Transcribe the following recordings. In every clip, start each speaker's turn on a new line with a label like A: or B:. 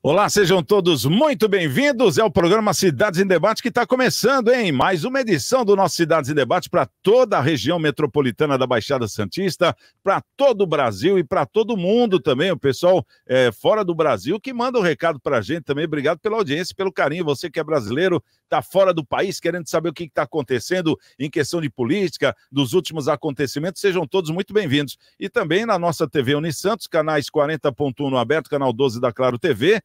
A: Olá, sejam todos muito bem-vindos. É o programa Cidades em Debate que está começando, hein? Mais uma edição do nosso Cidades em Debate para toda a região metropolitana da Baixada Santista, para todo o Brasil e para todo mundo também. O pessoal fora do Brasil que manda um recado para a gente também. Obrigado pela audiência, pelo carinho. Você que é brasileiro, está fora do país, querendo saber o que está acontecendo em questão de política, dos últimos acontecimentos, sejam todos muito bem-vindos. E também na nossa TV Unisantos, canais 40.1 no aberto, canal 12 da Claro TV.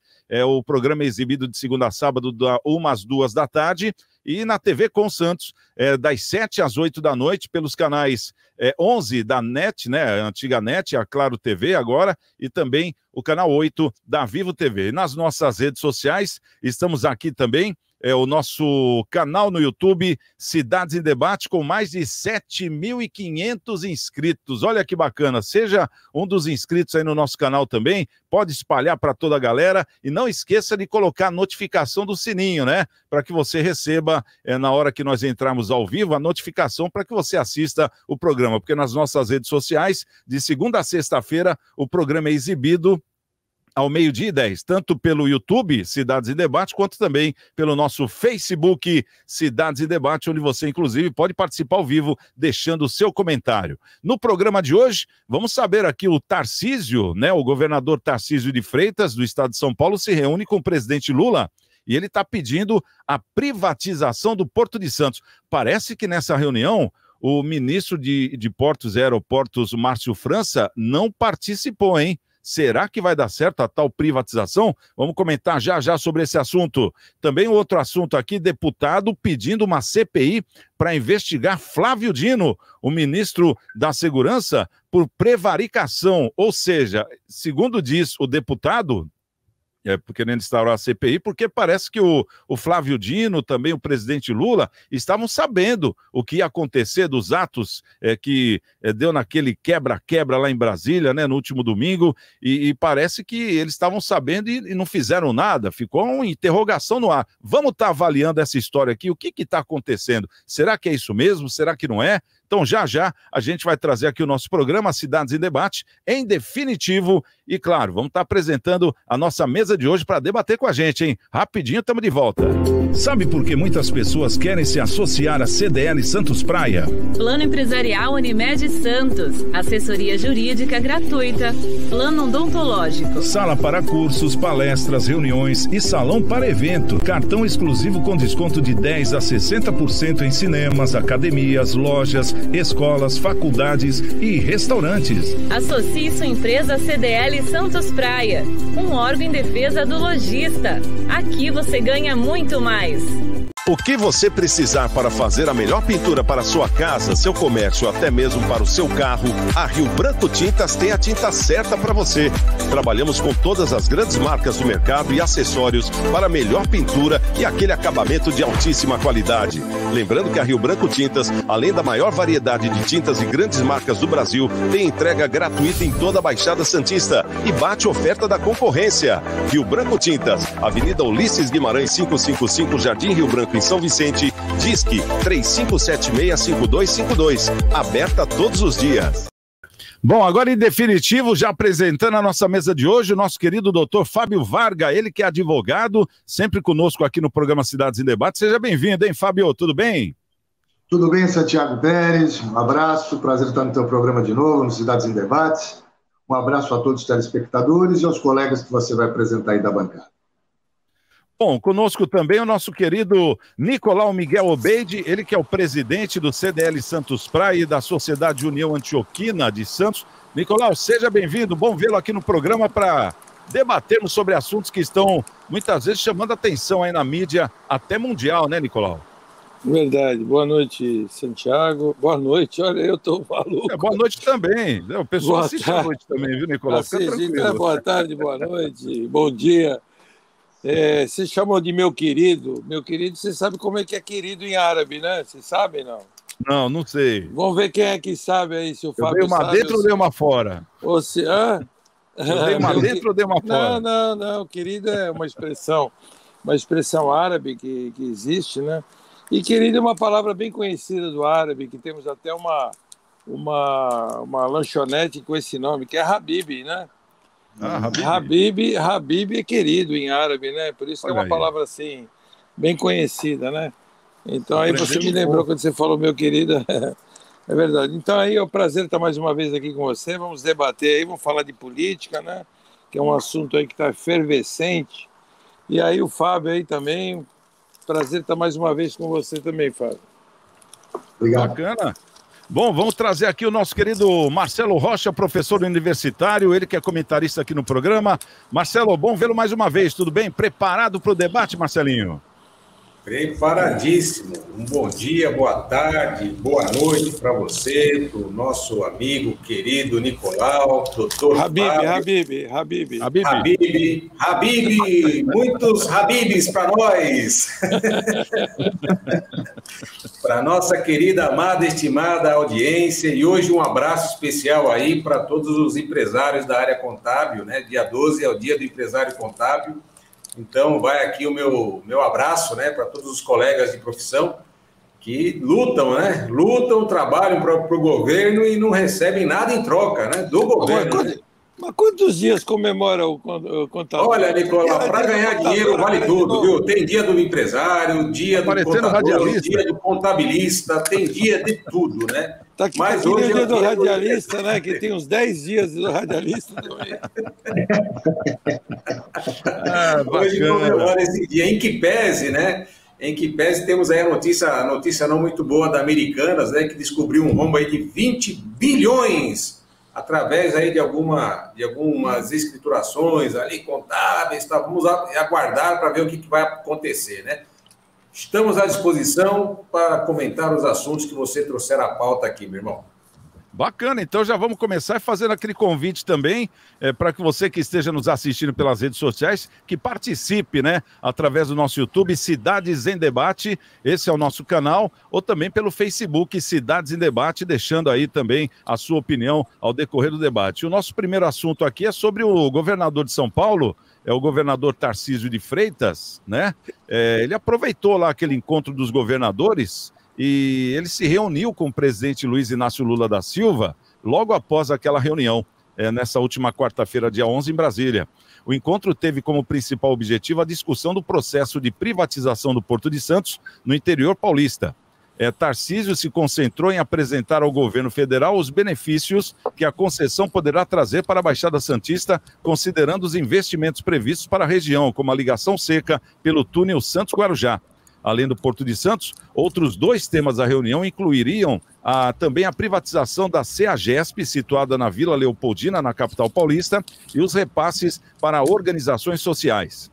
A: O programa é exibido de segunda a sábado, da 1 às 2 da tarde, e na TV com Santos, das 7 às 8 da noite, pelos canais 11 da NET, né, a antiga NET, a Claro TV agora, e também o canal 8 da Vivo TV. E nas nossas redes sociais, estamos aqui também, o nosso canal no YouTube, Cidades em Debate, com mais de 7.500 inscritos. Olha que bacana, seja um dos inscritos aí no nosso canal também, pode espalhar para toda a galera e não esqueça de colocar a notificação do sininho, né? Para que você receba, na hora que nós entrarmos ao vivo, a notificação para que você assista o programa, porque nas nossas redes sociais, de segunda a sexta-feira, o programa é exibido ao 12h10, tanto pelo YouTube, Cidades em Debate, quanto também pelo nosso Facebook, Cidades em Debate, onde você, inclusive, pode participar ao vivo, deixando o seu comentário. No programa de hoje, vamos saber aqui o Tarcísio, né, o governador Tarcísio de Freitas, do estado de São Paulo, se reúne com o presidente Lula, e ele está pedindo a privatização do Porto de Santos. Parece que nessa reunião, o ministro de Portos e Aeroportos, Márcio França, não participou, hein? Será que vai dar certo a tal privatização? Vamos comentar já sobre esse assunto. Também outro assunto aqui, deputado pedindo uma CPI para investigar Flávio Dino, o ministro da Segurança, por prevaricação. Ou seja, segundo diz o deputado, querendo instaurar a CPI, porque parece que o Flávio Dino, também o presidente Lula, estavam sabendo o que ia acontecer dos atos que deu naquele quebra-quebra lá em Brasília, né, no último domingo, e parece que eles estavam sabendo e não fizeram nada, ficou uma interrogação no ar. Vamos estar avaliando essa história aqui, o que está acontecendo? Será que é isso mesmo? Será que não é? Então, já a gente vai trazer aqui o nosso programa Cidades em Debate, em definitivo, e claro, vamos estar apresentando a nossa mesa de hoje para debater com a gente, hein? Rapidinho, estamos de volta. Sabe por que muitas pessoas querem se associar à CDL Santos Praia?
B: Plano Empresarial Unimed Santos, assessoria jurídica gratuita, plano odontológico,
C: sala para cursos, palestras, reuniões e salão para evento. Cartão exclusivo com desconto de 10% a 60% em cinemas, academias, lojas, escolas, faculdades e restaurantes.
B: Associe sua empresa CDL Santos Praia, um órgão em defesa do lojista. Aqui você ganha muito mais.
D: O que você precisar para fazer a melhor pintura para sua casa, seu comércio, até mesmo para o seu carro, a Rio Branco Tintas tem a tinta certa para você. Trabalhamos com todas as grandes marcas do mercado e acessórios para melhor pintura e aquele acabamento de altíssima qualidade. Lembrando que a Rio Branco Tintas, além da maior variedade de tintas e grandes marcas do Brasil, tem entrega gratuita em toda a Baixada Santista e bate oferta da concorrência. Rio Branco Tintas, Avenida Ulisses Guimarães 555, Jardim Rio Branco, em São Vicente, Disque 35765252, aberta todos os dias.
A: Bom, agora em definitivo, já apresentando a nossa mesa de hoje, o nosso querido doutor Fábio Varga, ele que é advogado, sempre conosco aqui no programa Cidades em Debate. Seja bem-vindo, hein, Fábio? Tudo bem?
E: Tudo bem, Santiago Pérez, um abraço, prazer estar no teu programa de novo, no Cidades em Debate. Um abraço a todos os telespectadores e aos colegas que você vai apresentar aí da bancada.
A: Bom, conosco também o nosso querido Nicolau Miguel Obeide, ele que é o presidente do CDL Santos Praia e da Sociedade União Antioquina de Santos. Nicolau, seja bem-vindo, bom vê-lo aqui no programa para debatermos sobre assuntos que estão muitas vezes chamando a atenção aí na mídia, até mundial, né, Nicolau?
F: Verdade. Boa noite, Santiago. Boa noite. Olha, eu tô maluco.
A: Boa noite também. O pessoal
F: boa
A: assiste
F: tarde.
A: à noite também, viu, Nicolau? Fica
F: tranquilo. Boa tarde, boa noite, bom dia. Você chamou de meu querido. Meu querido, você sabe como é que é querido em árabe, né? Você sabe, não?
A: Não, não sei.
F: Vamos ver quem é que sabe aí, se o Fábio
A: dei uma
F: sabe.
A: Dentro ou dei uma fora?
F: Você...
A: Eu dei uma dentro ou dei uma fora?
F: Não. Querido é uma expressão. uma expressão árabe que existe, né? E querido é uma palavra bem conhecida do árabe, que temos até uma lanchonete com esse nome, que é Habib, né? Habib é querido em árabe, né? Por isso que é uma palavra assim, bem conhecida, né? Então aí você me lembrou quando você falou, meu querido, é verdade. Então aí é um prazer estar mais uma vez aqui com você, vamos debater aí, vamos falar de política, né? Que é um assunto aí que está efervescente. E aí o Fábio aí também, prazer estar mais uma vez com você também, Fábio.
E: Obrigado.
A: Bacana. Bom, vamos trazer aqui o nosso querido Marcelo Rocha, professor universitário, ele que é comentarista aqui no programa. Marcelo, bom vê-lo mais uma vez, tudo bem? Preparado para o debate, Marcelinho?
G: Preparadíssimo. Um bom dia, boa tarde, boa noite para você, para o nosso amigo querido Nicolau, doutor
F: Habib.
G: Muitos Habibs para nós. Para nossa querida, amada, estimada audiência, e hoje um abraço especial aí para todos os empresários da área contábil, né? Dia 12 é o dia do empresário contábil. Então, vai aqui o meu abraço, né, para todos os colegas de profissão que lutam, né? Lutam, trabalham para o governo e não recebem nada em troca, né? Do governo.
F: Mas quantos dias comemora o contador?
G: Olha, Nicolau, para ganhar dinheiro vale tudo, viu? Tem dia do empresário, dia do contador, dia do contabilista, tem dia de tudo, né?
F: Tá aqui, mas hoje é o dia do radialista, né? Que tem uns 10 dias do radialista também.
G: Hoje comemora esse dia, em que pese, né? Em que pese temos aí a notícia não muito boa da Americanas, né? Que descobriu um rombo aí de 20 bilhões através aí de algumas escriturações ali contábeis. Tá? Vamos aguardar para ver o que vai acontecer, né? Estamos à disposição para comentar os assuntos que você trouxer à pauta aqui, meu irmão.
A: Bacana, então já vamos começar fazendo aquele convite também para que você que esteja nos assistindo pelas redes sociais, que participe, né, através do nosso YouTube, Cidades em Debate, esse é o nosso canal, ou também pelo Facebook, Cidades em Debate, deixando aí também a sua opinião ao decorrer do debate. O nosso primeiro assunto aqui é sobre o governador de São Paulo, é o governador Tarcísio de Freitas, né? Ele aproveitou lá aquele encontro dos governadores e ele se reuniu com o presidente Luiz Inácio Lula da Silva logo após aquela reunião, nessa última quarta-feira, dia 11, em Brasília. O encontro teve como principal objetivo a discussão do processo de privatização do Porto de Santos no interior paulista. Tarcísio se concentrou em apresentar ao governo federal os benefícios que a concessão poderá trazer para a Baixada Santista, considerando os investimentos previstos para a região, como a ligação seca pelo túnel Santos-Guarujá. Além do Porto de Santos, outros 2 temas da reunião incluiriam também a privatização da CEAGESP, situada na Vila Leopoldina, na capital paulista, e os repasses para organizações sociais.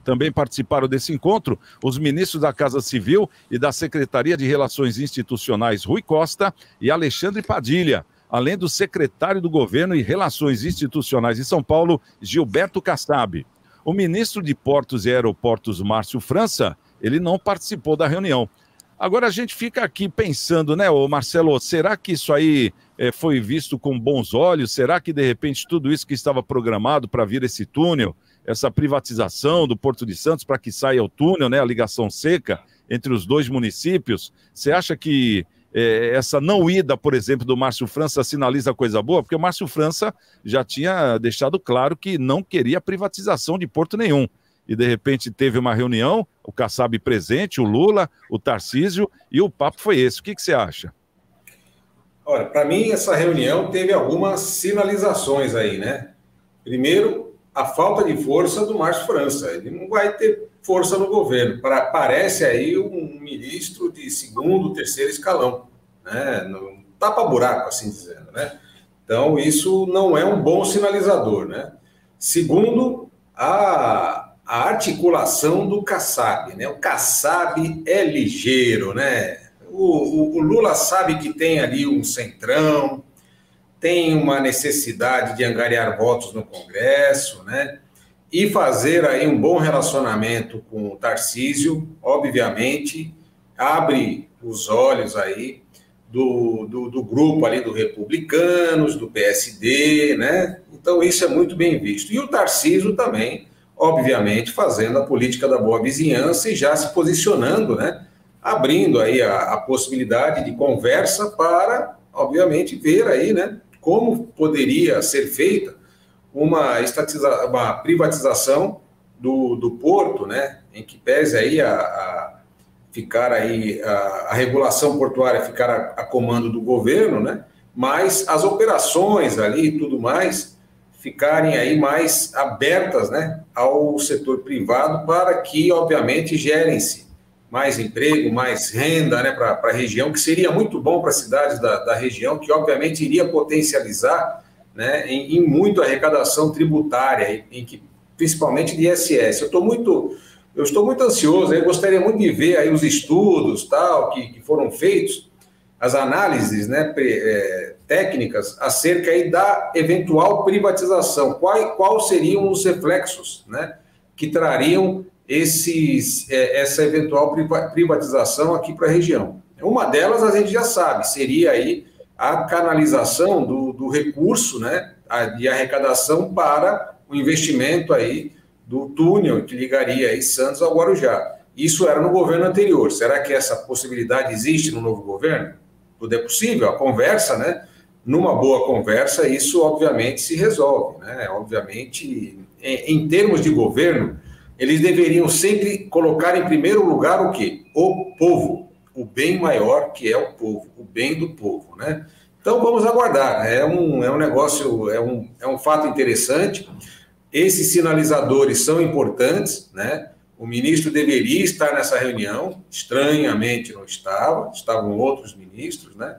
A: Também participaram desse encontro os ministros da Casa Civil e da Secretaria de Relações Institucionais, Rui Costa e Alexandre Padilha, além do secretário do Governo e Relações Institucionais de São Paulo, Gilberto Kassab. O ministro de Portos e Aeroportos, Márcio França, ele não participou da reunião. Agora a gente fica aqui pensando, né, Marcelo, será que isso aí foi visto com bons olhos? Será que, de repente, tudo isso que estava programado para vir esse túnel, essa privatização do Porto de Santos para que saia o túnel, né, a ligação seca entre os 2 municípios, você acha que essa não ida, por exemplo, do Márcio França sinaliza coisa boa? Porque o Márcio França já tinha deixado claro que não queria privatização de porto nenhum. E, de repente, teve uma reunião, o Kassab presente, o Lula, o Tarcísio, e o papo foi esse. O que você acha?
G: Olha, para mim, essa reunião teve algumas sinalizações aí, né? Primeiro, a falta de força do Márcio França. Ele não vai ter força no governo. Parece aí um ministro de 2º, 3º escalão, né? Não tapa-buraco, assim dizendo, né? Então, isso não é um bom sinalizador, né? Segundo, a articulação do Kassab, né? O Kassab é ligeiro, né? O Lula sabe que tem ali um centrão, tem uma necessidade de angariar votos no Congresso, né? E fazer aí um bom relacionamento com o Tarcísio, obviamente, abre os olhos aí do grupo ali do Republicanos, do PSD, né? Então isso é muito bem visto. E o Tarcísio também, obviamente fazendo a política da boa vizinhança e já se posicionando, né, abrindo aí a possibilidade de conversa para, obviamente, ver aí, né, como poderia ser feita uma privatização do porto, né, em que pese aí ficar aí a regulação portuária ficar a comando do governo, né, mas as operações ali e tudo mais ficarem aí mais abertas, né, ao setor privado para que, obviamente, gerem-se mais emprego, mais renda, né, para a região, que seria muito bom para as cidades da região, que, obviamente, iria potencializar, né, em muito a arrecadação tributária, principalmente de ISS. Eu estou muito ansioso, eu gostaria muito de ver aí os estudos tal, que foram feitos, as análises, né, técnicas acerca aí da eventual privatização. Quais seriam os reflexos, né, que trariam essa eventual privatização aqui para a região? Uma delas a gente já sabe, seria aí a canalização do recurso, né, de arrecadação para o investimento aí do túnel que ligaria aí Santos ao Guarujá. Isso era no governo anterior. Será que essa possibilidade existe no novo governo? Tudo é possível. A conversa, né? Numa boa conversa, isso obviamente se resolve, né? Obviamente, em termos de governo, eles deveriam sempre colocar em primeiro lugar o quê? O povo, o bem maior que é o povo, o bem do povo, né? Então vamos aguardar. É um negócio, é um fato interessante. Esses sinalizadores são importantes, né? O ministro deveria estar nessa reunião, estranhamente não estava, estavam outros ministros, né?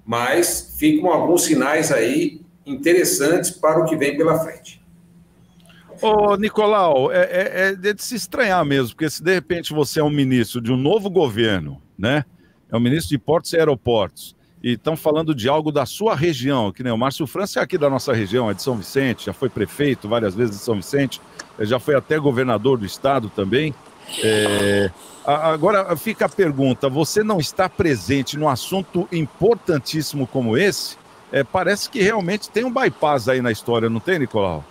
G: Mas ficam alguns sinais aí interessantes para o que vem pela frente.
A: Ô, Nicolau, é de se estranhar mesmo, porque se de repente você é um ministro de um novo governo, né? É um ministro de Portos e Aeroportos, e estão falando de algo da sua região, que nem o Márcio França é aqui da nossa região, é de São Vicente, já foi prefeito várias vezes de São Vicente, já foi até governador do estado também. Agora fica a pergunta, você não está presente num assunto importantíssimo como esse? Parece que realmente tem um bypass aí na história, não tem, Nicolau?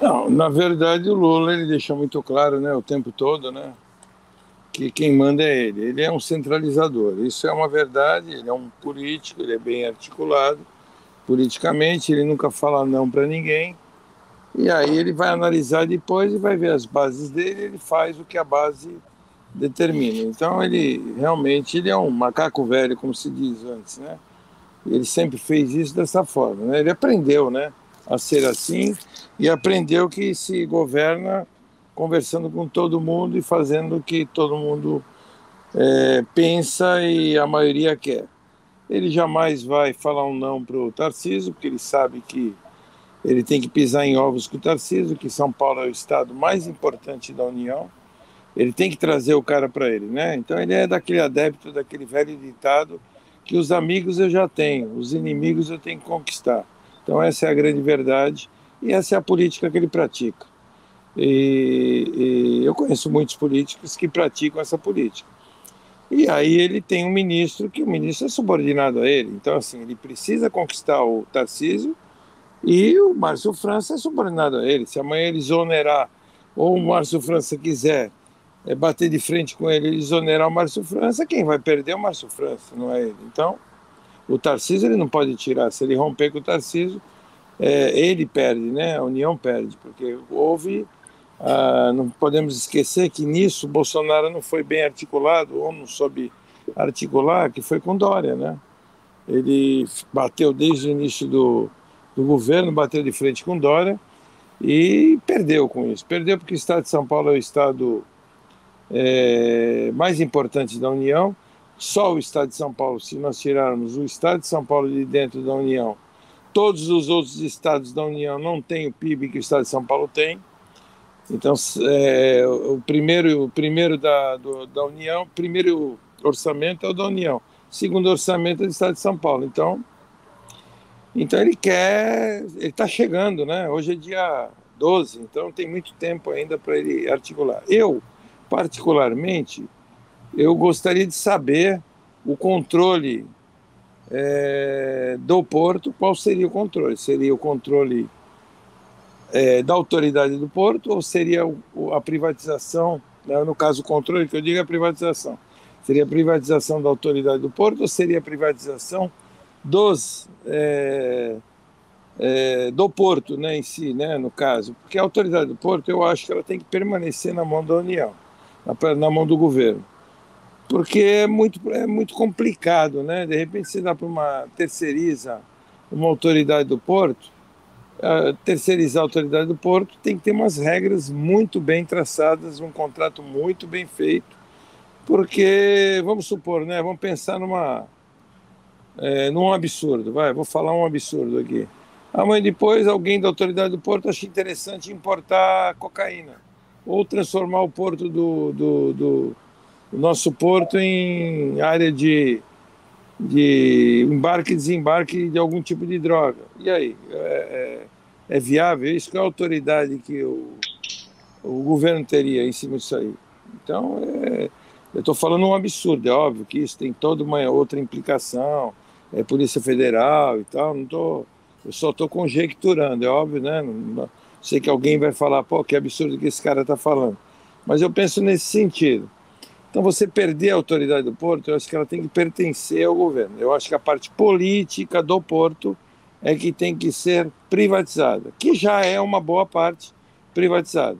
F: Não, na verdade o Lula ele deixa muito claro, né, o tempo todo, né, que quem manda é ele. Ele é um centralizador, isso é uma verdade, ele é um político, ele é bem articulado politicamente, ele nunca fala não para ninguém, e aí ele vai analisar depois e vai ver as bases dele, ele faz o que a base determina. Então ele realmente é um macaco velho, como se diz antes, né? Ele sempre fez isso dessa forma, né? Ele aprendeu, né, a ser assim, e aprendeu que se governa conversando com todo mundo e fazendo o que todo mundo pensa e a maioria quer. Ele jamais vai falar um não para o Tarcísio, porque ele sabe que ele tem que pisar em ovos com o Tarcísio, que São Paulo é o estado mais importante da União. Ele tem que trazer o cara para ele, né? Então ele é daquele adepto, daquele velho ditado que os amigos eu já tenho, os inimigos eu tenho que conquistar. Então essa é a grande verdade e essa é a política que ele pratica. E eu conheço muitos políticos que praticam essa política. E aí ele tem um ministro, que o ministro é subordinado a ele. Então, assim, ele precisa conquistar o Tarcísio e o Márcio França é subordinado a ele. Se amanhã ele exonerar, ou o Márcio França quiser bater de frente com ele e exonerar o Márcio França, quem vai perder é o Márcio França, não é ele. Então, o Tarcísio ele não pode tirar. Se ele romper com o Tarcísio, ele perde, né? A União perde, porque houve... não podemos esquecer que nisso Bolsonaro não foi bem articulado ou não soube articular, que foi com Dória, né? Ele bateu desde o início do governo, bateu de frente com Dória e perdeu com isso. Perdeu porque o estado de São Paulo é o estado mais importante da União. Só o estado de São Paulo, se nós tirarmos o estado de São Paulo de dentro da União, todos os outros estados da União não têm o PIB que o estado de São Paulo tem. Então, o primeiro da União, o primeiro orçamento é o da União, o segundo orçamento é do Estado de São Paulo. Então ele está chegando, né? Hoje é dia 12, então tem muito tempo ainda para ele articular. Eu, particularmente, eu gostaria de saber o controle do porto, qual seria o controle? Seria o controle da autoridade do porto ou seria a privatização, né, no caso o controle, que eu digo é a privatização, seria a privatização da autoridade do porto ou seria a privatização do porto, né, em si, né, no caso? Porque a autoridade do porto, eu acho que ela tem que permanecer na mão da União, na mão do governo, porque é muito complicado, né? De repente você dá para terceiriza uma autoridade do porto, terceirizar a autoridade do porto tem que ter umas regras muito bem traçadas, um contrato muito bem feito, porque, vamos supor, né, vamos pensar num absurdo, vou falar um absurdo aqui. Amanhã depois alguém da autoridade do porto acha interessante importar cocaína ou transformar o porto do nosso porto em área de embarque e desembarque de algum tipo de droga. E aí? É viável? Isso que é a autoridade que o governo teria em cima disso aí. Então, eu estou falando um absurdo. É óbvio que isso tem toda uma outra implicação, Polícia Federal e tal. Eu só estou conjecturando, é óbvio, né? Não sei que alguém vai falar, pô, que absurdo que esse cara está falando. Mas eu penso nesse sentido. Então, você perder a autoridade do porto, eu acho que ela tem que pertencer ao governo. Eu acho que a parte política do porto é que tem que ser privatizada, que já é uma boa parte privatizada,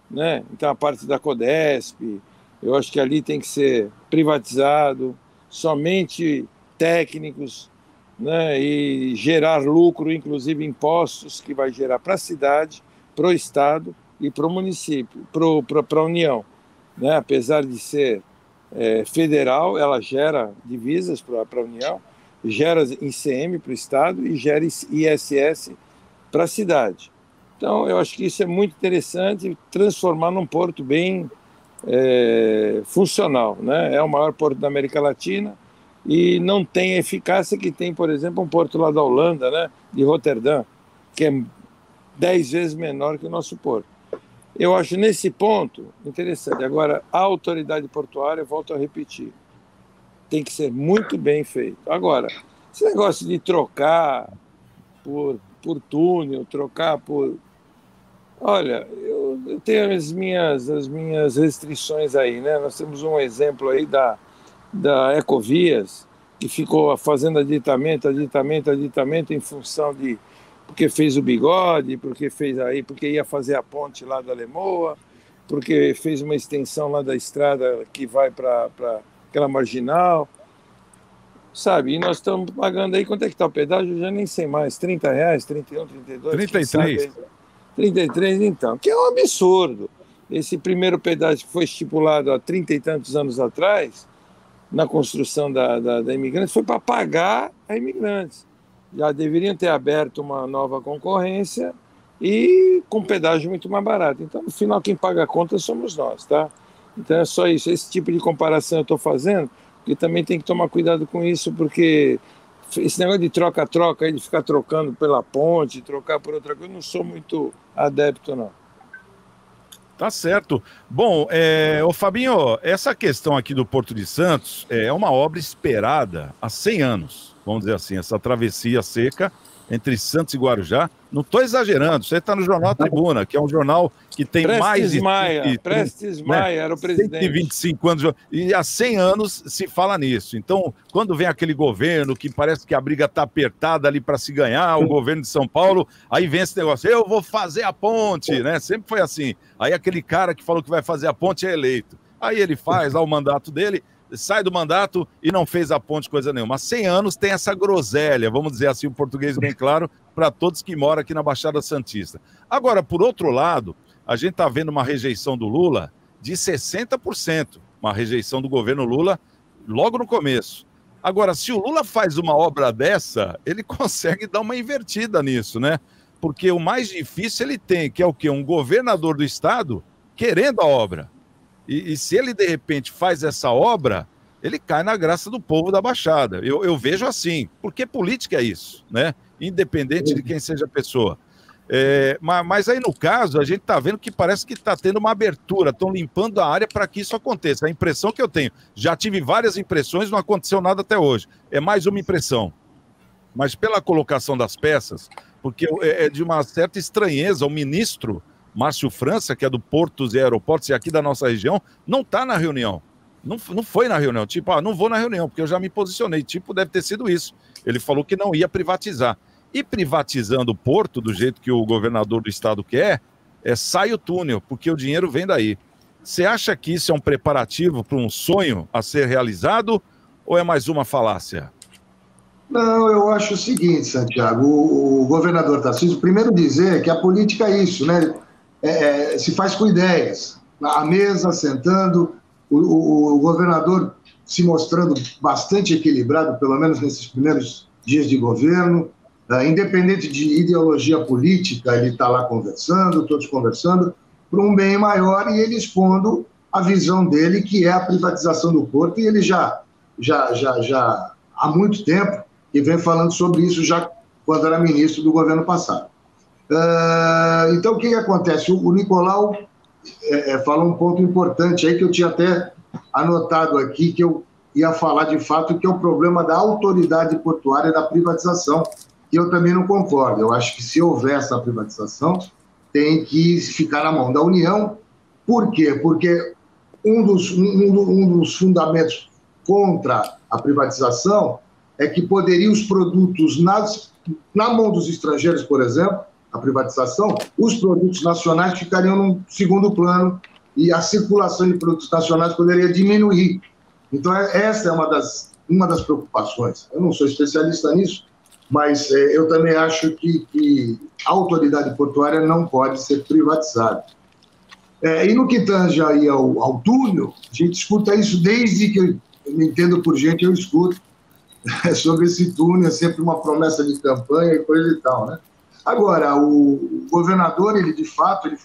F: né? Então, a parte da Codesp, eu acho que ali tem que ser privatizado, somente técnicos, né? E gerar lucro, inclusive impostos, que vai gerar para a cidade, para o Estado e para o município, para a União. Né? Apesar de ser federal, ela gera divisas para a União, gera ICM para o Estado e gera ISS para a cidade. Então, eu acho que isso é muito interessante, transformar num porto bem funcional. Né? É o maior porto da América Latina e não tem a eficácia que tem, por exemplo, um porto lá da Holanda, né? De Roterdã, que é 10 vezes menor que o nosso porto. Eu acho nesse ponto interessante. Agora, a autoridade portuária, volto a repetir, tem que ser muito bem feito. Agora, esse negócio de trocar por túnel, trocar por... Olha, eu tenho as minhas restrições aí, né? Nós temos um exemplo aí da Ecovias, que ficou fazendo aditamento em função de... porque fez o bigode, porque ia fazer a ponte lá da Lemoa, porque fez uma extensão lá da estrada que vai para aquela marginal, sabe? E nós estamos pagando aí, quanto é que está o pedágio? Eu já nem sei mais, R$30, 31, 32...
A: 33.
F: 33, então, que é um absurdo. Esse primeiro pedágio que foi estipulado há 30 e tantos anos atrás, na construção da Imigrantes, foi para pagar a Imigrantes. Já deveriam ter aberto uma nova concorrência e com pedágio muito mais barato. Então, no final, quem paga a conta somos nós, tá? Então, é só isso. Esse tipo de comparação eu estou fazendo, porque também tem que tomar cuidado com isso, porque esse negócio de troca-troca, de ficar trocando pela ponte, trocar por outra coisa, eu não sou muito adepto, não.
A: Tá certo. Bom, ô Fabinho, essa questão aqui do Porto de Santos é uma obra esperada há 100 anos, vamos dizer assim, essa travessia seca entre Santos e Guarujá. Não estou exagerando, você está no Jornal Tribuna, que é um jornal que tem
F: Prestes Maia era o presidente.
A: 125 anos, e há 100 anos se fala nisso. Então, quando vem aquele governo que parece que a briga está apertada ali para se ganhar, o governo de São Paulo, aí vem esse negócio, eu vou fazer a ponte, né? Sempre foi assim. Aí aquele cara que falou que vai fazer a ponte é eleito. Aí ele faz lá o mandato dele, sai do mandato e não fez a ponte coisa nenhuma. Há 100 anos tem essa groselha, vamos dizer assim, o português bem claro, para todos que moram aqui na Baixada Santista. Agora, por outro lado, a gente está vendo uma rejeição do Lula de 60%, uma rejeição do governo Lula logo no começo. Agora, se o Lula faz uma obra dessa, ele consegue dar uma invertida nisso, né? Porque o mais difícil ele tem, que é o quê? Um governador do estado querendo a obra. E se ele, de repente, faz essa obra, ele cai na graça do povo da Baixada. Eu vejo assim, porque política é isso, né? Independente de quem seja a pessoa. Mas aí, no caso, a gente está vendo que parece que está tendo uma abertura, estão limpando a área para que isso aconteça. A impressão que eu tenho, já tive várias impressões, não aconteceu nada até hoje. É mais uma impressão. Mas pela colocação das peças, porque é de uma certa estranheza. O ministro Márcio França, que é do Portos e Aeroportos e aqui da nossa região, não está na reunião. Não foi na reunião. Tipo, não vou na reunião, porque eu já me posicionei. Tipo, deve ter sido isso. Ele falou que não ia privatizar. E privatizando o porto, do jeito que o governador do estado quer, sai o túnel, porque o dinheiro vem daí. Você acha que isso é um preparativo para um sonho a ser realizado ou é mais uma falácia?
E: Não, eu acho o seguinte, Santiago, o governador Tarcísio, primeiro dizer que a política é isso, né? Se faz com ideias, à mesa, sentando, o governador se mostrando bastante equilibrado, pelo menos nesses primeiros dias de governo, independente de ideologia política, ele está lá conversando, todos conversando, para um bem maior, e ele expondo a visão dele, que é a privatização do porto, e ele já há muito tempo, e vem falando sobre isso já quando era ministro do governo passado. Então, o que acontece? O Nicolau falou um ponto importante aí, que eu tinha até anotado aqui, que eu ia falar de fato, que é o problema da autoridade portuária da privatização, e eu também não concordo. Eu acho que se houver essa privatização, tem que ficar na mão da União. Por quê? Porque um dos fundamentos contra a privatização é que poderiam os produtos na mão dos estrangeiros, por exemplo, a privatização, os produtos nacionais ficariam num segundo plano e a circulação de produtos nacionais poderia diminuir. Então, essa é uma das preocupações. Eu não sou especialista nisso, mas eu também acho que a autoridade portuária não pode ser privatizada. E no que tange aí ao túnel, a gente escuta isso desde que eu me entendo por gente, eu escuto sobre esse túnel, é sempre uma promessa de campanha e coisa e tal, né? Agora, o governador, ele de fato, ele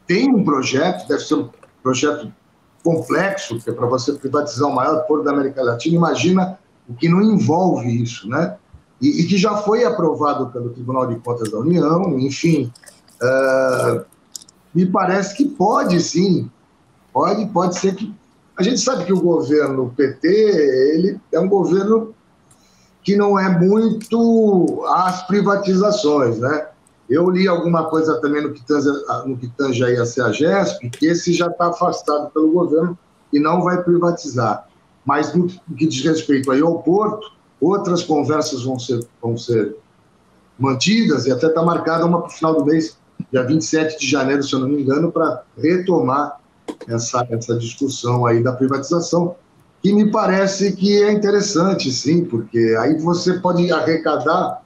E: tem um projeto, deve ser um projeto complexo, que é para você privatizar o maior porto da América Latina. Imagina o que não envolve isso, né? E que já foi aprovado pelo Tribunal de Contas da União, enfim. Me parece que pode sim, pode ser que... A gente sabe que o governo PT, ele é um governo que não é muito às privatizações, né? Eu li alguma coisa também no que tange aí a CEAGESP, que esse já está afastado pelo governo e não vai privatizar. Mas no que diz respeito aí ao porto, outras conversas vão ser mantidas, e até está marcada uma para o final do mês, dia 27 de janeiro, se eu não me engano, para retomar essa discussão aí da privatização, que me parece que é interessante, sim, porque aí você pode arrecadar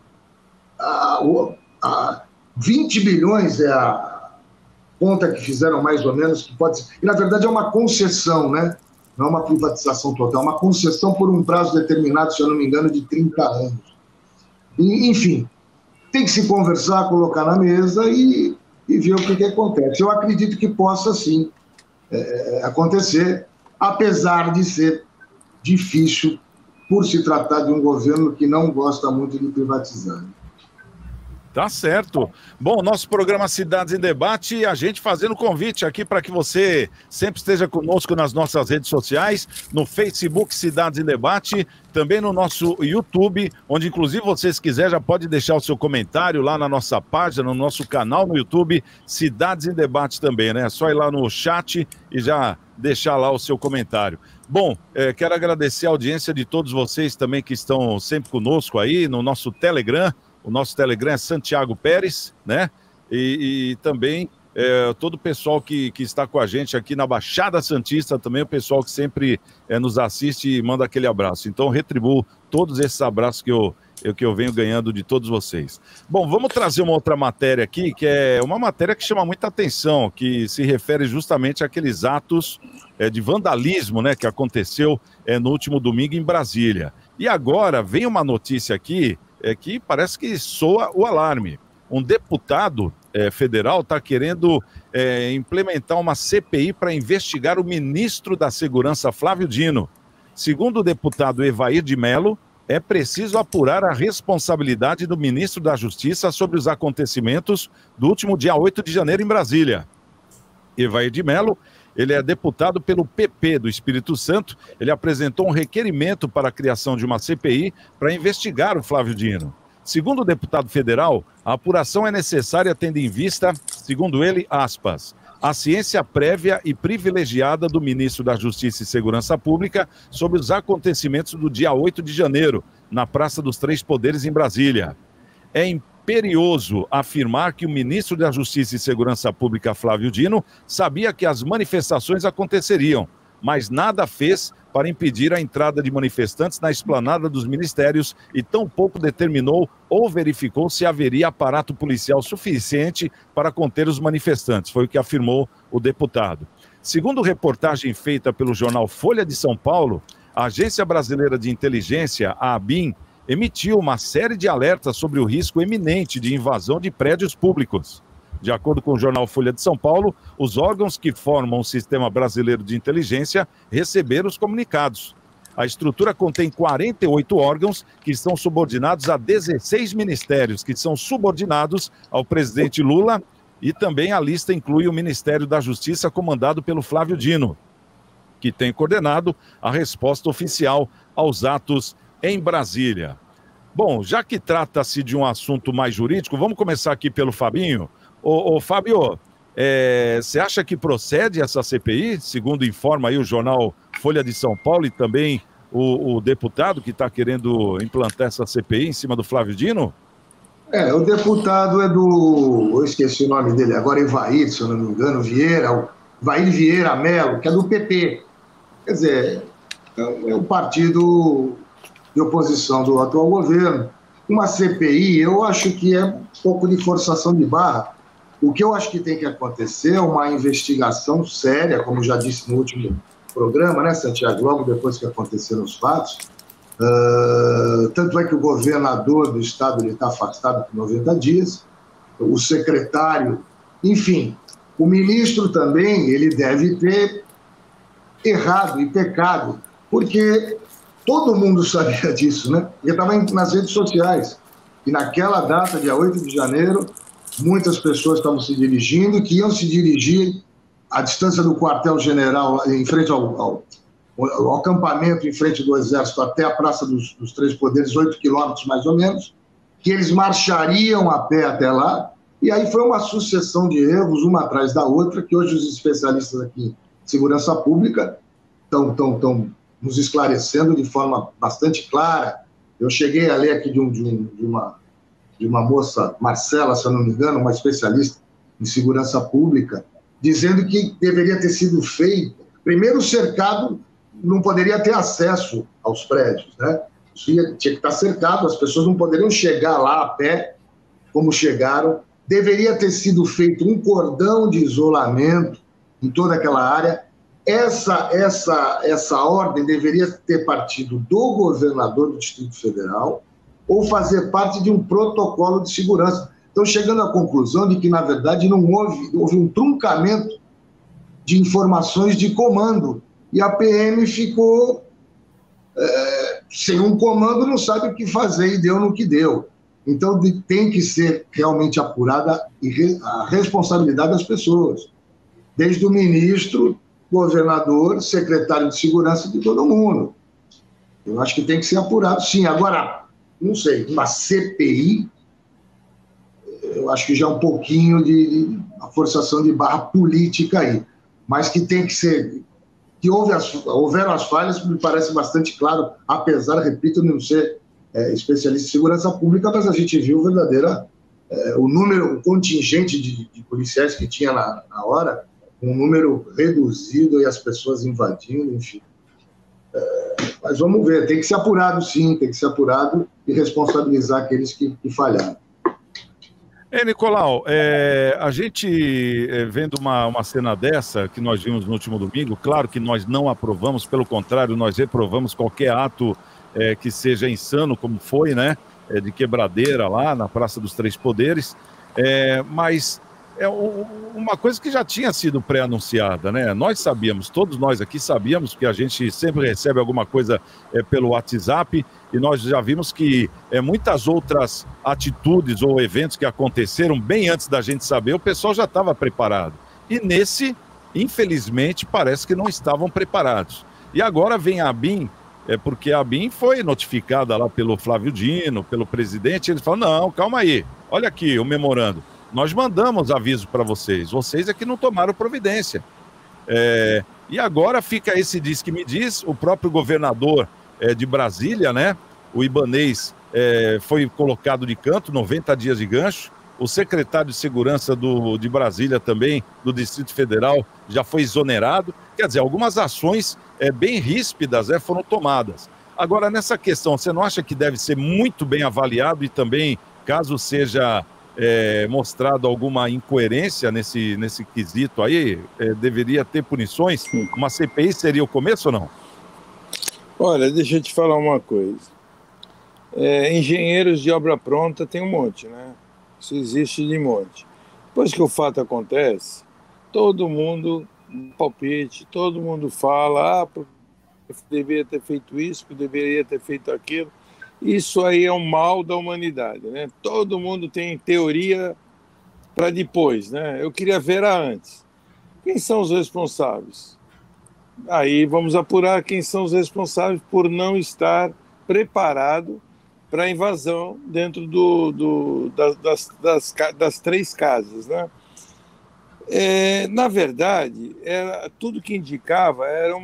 E: 20 bilhões, é a conta que fizeram mais ou menos, que pode ser, e na verdade é uma concessão, né? Não é uma privatização total, é uma concessão por um prazo determinado, se eu não me engano, de 30 anos. E, enfim, tem que se conversar, colocar na mesa e ver o que acontece. Eu acredito que possa, sim, acontecer, apesar de ser difícil por se tratar de um governo que não gosta muito de privatizar.
A: Tá certo. Bom, nosso programa Cidades em Debate, a gente fazendo convite aqui para que você sempre esteja conosco nas nossas redes sociais, no Facebook Cidades em Debate, também no nosso YouTube, onde inclusive você, se quiser, já pode deixar o seu comentário lá na nossa página, no nosso canal no YouTube, Cidades em Debate também, né? É só ir lá no chat e já deixar lá o seu comentário. Bom, quero agradecer a audiência de todos vocês também que estão sempre conosco aí no nosso Telegram. O nosso Telegram é Santiago Pérez, né? E também todo o pessoal que está com a gente aqui na Baixada Santista, também o pessoal que sempre nos assiste e manda aquele abraço. Então, retribuo todos esses abraços que eu venho ganhando de todos vocês. Bom, vamos trazer uma outra matéria aqui, que é uma matéria que chama muita atenção, que se refere justamente àqueles atos de vandalismo, né, que aconteceu no último domingo em Brasília. E agora vem uma notícia aqui, que parece que soa o alarme. Um deputado federal está querendo implementar uma CPI para investigar o ministro da Segurança, Flávio Dino. Segundo o deputado Evair de Mello, é preciso apurar a responsabilidade do ministro da Justiça sobre os acontecimentos do último dia 8 de janeiro em Brasília. Evair de Mello, ele é deputado pelo PP do Espírito Santo. Ele apresentou um requerimento para a criação de uma CPI para investigar o Flávio Dino. Segundo o deputado federal, a apuração é necessária tendo em vista, segundo ele, aspas, a ciência prévia e privilegiada do ministro da Justiça e Segurança Pública sobre os acontecimentos do dia 8 de janeiro, na Praça dos Três Poderes, em Brasília. É imperioso afirmar que o ministro da Justiça e Segurança Pública, Flávio Dino, sabia que as manifestações aconteceriam, mas nada fez para impedir a entrada de manifestantes na esplanada dos ministérios e tampouco determinou ou verificou se haveria aparato policial suficiente para conter os manifestantes, foi o que afirmou o deputado. Segundo reportagem feita pelo jornal Folha de São Paulo, a Agência Brasileira de Inteligência, a ABIN, emitiu uma série de alertas sobre o risco iminente de invasão de prédios públicos. De acordo com o jornal Folha de São Paulo, os órgãos que formam o Sistema Brasileiro de Inteligência receberam os comunicados. A estrutura contém 48 órgãos que estão subordinados a 16 ministérios, que são subordinados ao presidente Lula, e também a lista inclui o Ministério da Justiça, comandado pelo Flávio Dino, que tem coordenado a resposta oficial aos atos em Brasília. Bom, já que trata-se de um assunto mais jurídico, vamos começar aqui pelo Fabinho. Ô Fábio, você acha que procede essa CPI, segundo informa aí o jornal Folha de São Paulo e também o deputado que está querendo implantar essa CPI em cima do Flávio Dino?
E: O deputado é do... Eu esqueci o nome dele agora, Evair, se eu não me engano, Evair Vieira Mello, que é do PP. Quer dizer, é o partido de oposição do atual governo. Uma CPI, eu acho que é um pouco de forçação de barra. O que eu acho que tem que acontecer é uma investigação séria, como já disse no último programa, né, Santiago, logo depois que aconteceram os fatos. Tanto é que o governador do estado está afastado por 90 dias, o secretário, enfim, o ministro também, ele deve ter errado e pecado, porque todo mundo sabia disso, né? Ele estava nas redes sociais, e naquela data, dia 8 de janeiro, muitas pessoas estavam se dirigindo, que iam se dirigir à distância do quartel-general, em frente ao acampamento, em frente do Exército, até a Praça dos Três Poderes, 8 quilômetros mais ou menos, que eles marchariam a pé até lá, e aí foi uma sucessão de erros, uma atrás da outra, que hoje os especialistas aqui em segurança pública estão nos esclarecendo de forma bastante clara. Eu cheguei a ler aqui de uma moça, Marcela, se eu não me engano, uma especialista em segurança pública, dizendo que deveria ter sido feito. Primeiro, o cercado não poderia ter acesso aos prédios, né? Tinha que estar cercado, as pessoas não poderiam chegar lá a pé, como chegaram. Deveria ter sido feito um cordão de isolamento em toda aquela área. Essa ordem deveria ter partido do governador do Distrito Federal ou fazer parte de um protocolo de segurança. Estão chegando à conclusão de que, na verdade, não houve um truncamento de informações de comando. E a PM ficou sem um comando, não sabe o que fazer e deu no que deu. Então, tem que ser realmente apurada a responsabilidade das pessoas, desde o ministro, governador, secretário de segurança, de todo mundo. Eu acho que tem que ser apurado, sim. Agora, não sei, uma CPI, eu acho que já é um pouquinho de forçação de barra política aí, mas que tem que ser, que houveram as falhas, me parece bastante claro, apesar, repito, de não ser especialista em segurança pública, mas a gente viu o contingente de policiais que tinha na hora, um número reduzido e as pessoas invadindo, enfim. Mas vamos ver, tem que ser apurado sim, tem que ser apurado e responsabilizar aqueles que falharam.
A: Nicolau, a gente vendo uma cena dessa que nós vimos no último domingo, claro que nós não aprovamos, pelo contrário, nós reprovamos qualquer ato que seja insano, como foi, né, de quebradeira lá na Praça dos Três Poderes, mas é uma coisa que já tinha sido pré-anunciada, né? Nós sabíamos, todos nós aqui sabíamos, que a gente sempre recebe alguma coisa pelo WhatsApp, e nós já vimos que muitas outras atitudes ou eventos que aconteceram bem antes da gente saber, o pessoal já estava preparado. E nesse, infelizmente, parece que não estavam preparados. E agora vem a ABIN porque a ABIN foi notificada lá pelo Flávio Dino, pelo presidente, eles falam, não, calma aí, olha aqui o memorando, nós mandamos aviso para vocês é que não tomaram providência. E agora fica esse diz que me diz, o próprio governador de Brasília, né, o Ibanez, foi colocado de canto, 90 dias de gancho, o secretário de Segurança de Brasília também, do Distrito Federal, já foi exonerado. Quer dizer, algumas ações bem ríspidas foram tomadas. Agora, nessa questão, você não acha que deve ser muito bem avaliado e também, caso seja mostrado alguma incoerência nesse quesito aí, deveria ter punições? Uma CPI seria o começo ou não?
F: Olha, deixa eu te falar uma coisa. Engenheiros de obra pronta tem um monte, né? Isso existe de monte. Depois que o fato acontece, todo mundo palpite, todo mundo fala, deveria ter feito isso, deveria ter feito aquilo. Isso aí é um mal da humanidade, né? Todo mundo tem teoria para depois, né? Eu queria ver antes. Quem são os responsáveis? Aí vamos apurar quem são os responsáveis por não estar preparado para a invasão dentro das 3 casas, né? Na verdade, tudo que indicava era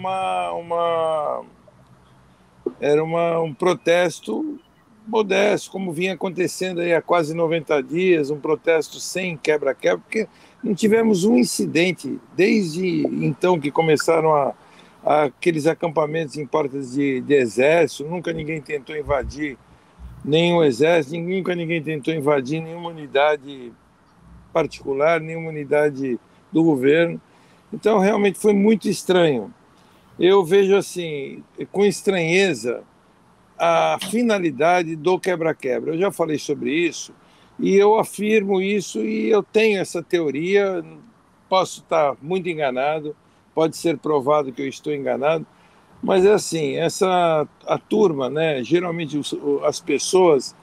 F: um protesto modesto, como vinha acontecendo aí há quase 90 dias, um protesto sem quebra-quebra, porque não tivemos um incidente desde então que começaram aqueles acampamentos em portas de exército, nunca ninguém tentou invadir nenhum exército, nunca ninguém tentou invadir nenhuma unidade particular, nenhuma unidade do governo. Então, realmente foi muito estranho. Eu vejo, assim, com estranheza, a finalidade do quebra-quebra. Eu já falei sobre isso, e eu afirmo isso, e eu tenho essa teoria, posso estar muito enganado, pode ser provado que eu estou enganado, mas é assim, a turma, né, geralmente as pessoas,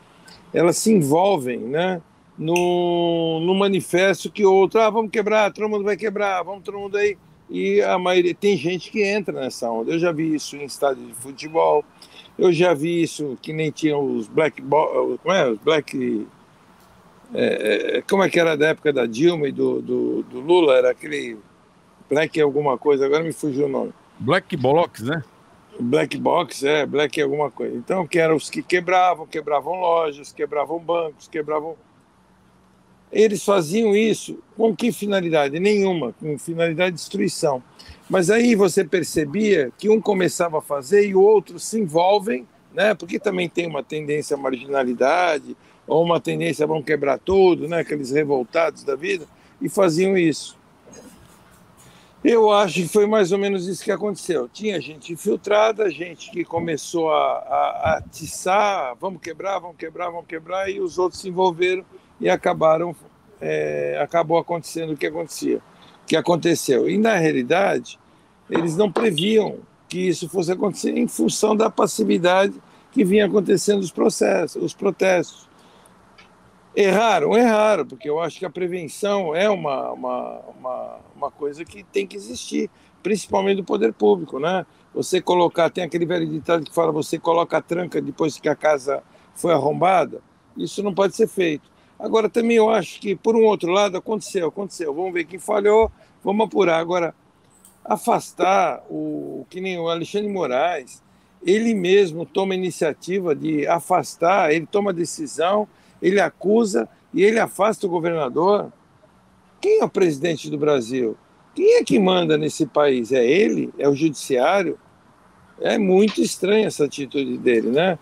F: elas se envolvem, né, no manifesto que outro, vamos quebrar, todo mundo vai quebrar, vamos todo mundo aí, e a maioria, tem gente que entra nessa onda. Eu já vi isso em estádio de futebol, eu já vi isso que nem tinha os como é que era da época da Dilma e do Lula, era aquele Black alguma coisa, agora me fugiu o nome.
A: Black Box, né?
F: Black Box, Black alguma coisa. Então, que eram os que quebravam lojas, quebravam bancos, Eles faziam isso com que finalidade? Nenhuma, com finalidade de destruição. Mas aí você percebia que um começava a fazer e o outro se envolvem, né? Porque também tem uma tendência à marginalidade, ou uma tendência a vão quebrar tudo, né? Aqueles revoltados da vida, e faziam isso. Eu acho que foi mais ou menos isso que aconteceu. Tinha gente infiltrada, gente que começou a atiçar, vamos quebrar, e os outros se envolveram e acabou acontecendo o que aconteceu. E, na realidade, eles não previam que isso fosse acontecer em função da passividade que vinha acontecendo os protestos. Erraram, porque eu acho que a prevenção é uma coisa que tem que existir, principalmente do poder público, né? Você tem aquele velho ditado que fala, você coloca a tranca depois que a casa foi arrombada, isso não pode ser feito. Agora, também eu acho que, por um outro lado, aconteceu, vamos ver quem falhou, vamos apurar. Agora, afastar, que nem o Alexandre de Moraes, ele mesmo toma a iniciativa de afastar, ele toma a decisão, ele acusa e ele afasta o governador. Quem é o presidente do Brasil? Quem é que manda nesse país? É ele? É o judiciário? É muito estranha essa atitude dele, né?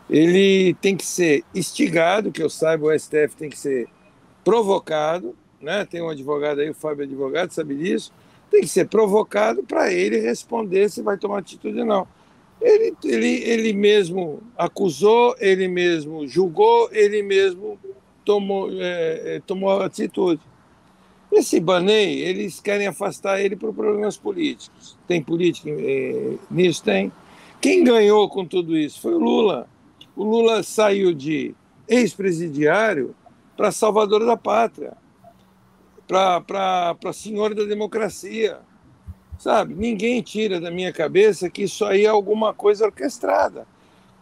F: Ele tem que ser instigado, que eu saiba, o STF tem que ser provocado, né? Tem um advogado aí, o Fábio advogado, sabe disso? Tem que ser provocado para ele responder se vai tomar atitude ou não. Ele mesmo acusou, ele mesmo julgou, ele mesmo tomou atitude. Esse Ibanez, eles querem afastar ele por problemas políticos. Tem política nisso? Tem. Quem ganhou com tudo isso foi o Lula. O Lula saiu de ex-presidiário para salvador da pátria, para senhor da democracia. sabe? Ninguém tira da minha cabeça que isso aí é alguma coisa orquestrada.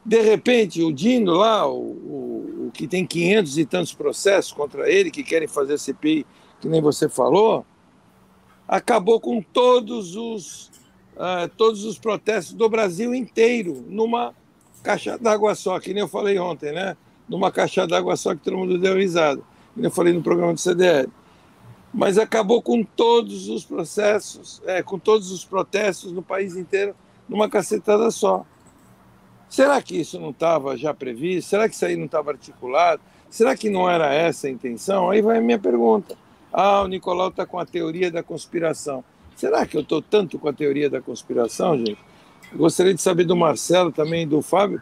F: De repente, o Dino lá, o que tem 500 e tantos processos contra ele, que querem fazer CPI, que nem você falou, acabou com todos os protestos do Brasil inteiro, numa caixa d'água só, que nem eu falei ontem, né? Numa caixa d'água só que todo mundo deu risada, que nem eu falei no programa do CDL. Mas acabou com todos os processos, com todos os protestos no país inteiro, numa cacetada só. Será que isso não estava já previsto? Será que isso aí não estava articulado? Será que não era essa a intenção? Aí vai a minha pergunta. O Nicolau está com a teoria da conspiração. Será que eu estou tanto com a teoria da conspiração, gente? Eu gostaria de saber do Marcelo também, do Fábio.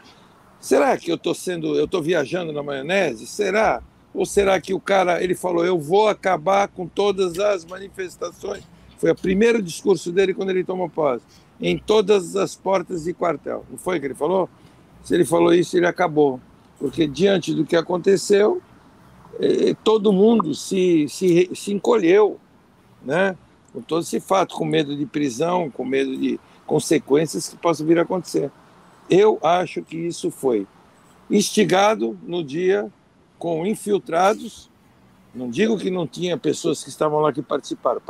F: Será que eu estou viajando na maionese? Será? Ou será que o cara, ele falou, eu vou acabar com todas as manifestações? Foi o primeiro discurso dele quando ele tomou posse. Em todas as portas de quartel. Não foi o que ele falou? Se ele falou isso, ele acabou. Porque diante do que aconteceu, todo mundo se encolheu, né? Com todo esse fato, com medo de prisão, com medo de consequências que possam vir a acontecer. Eu acho que isso foi instigado no dia com infiltrados. Não digo que não tinha pessoas que estavam lá que participaram,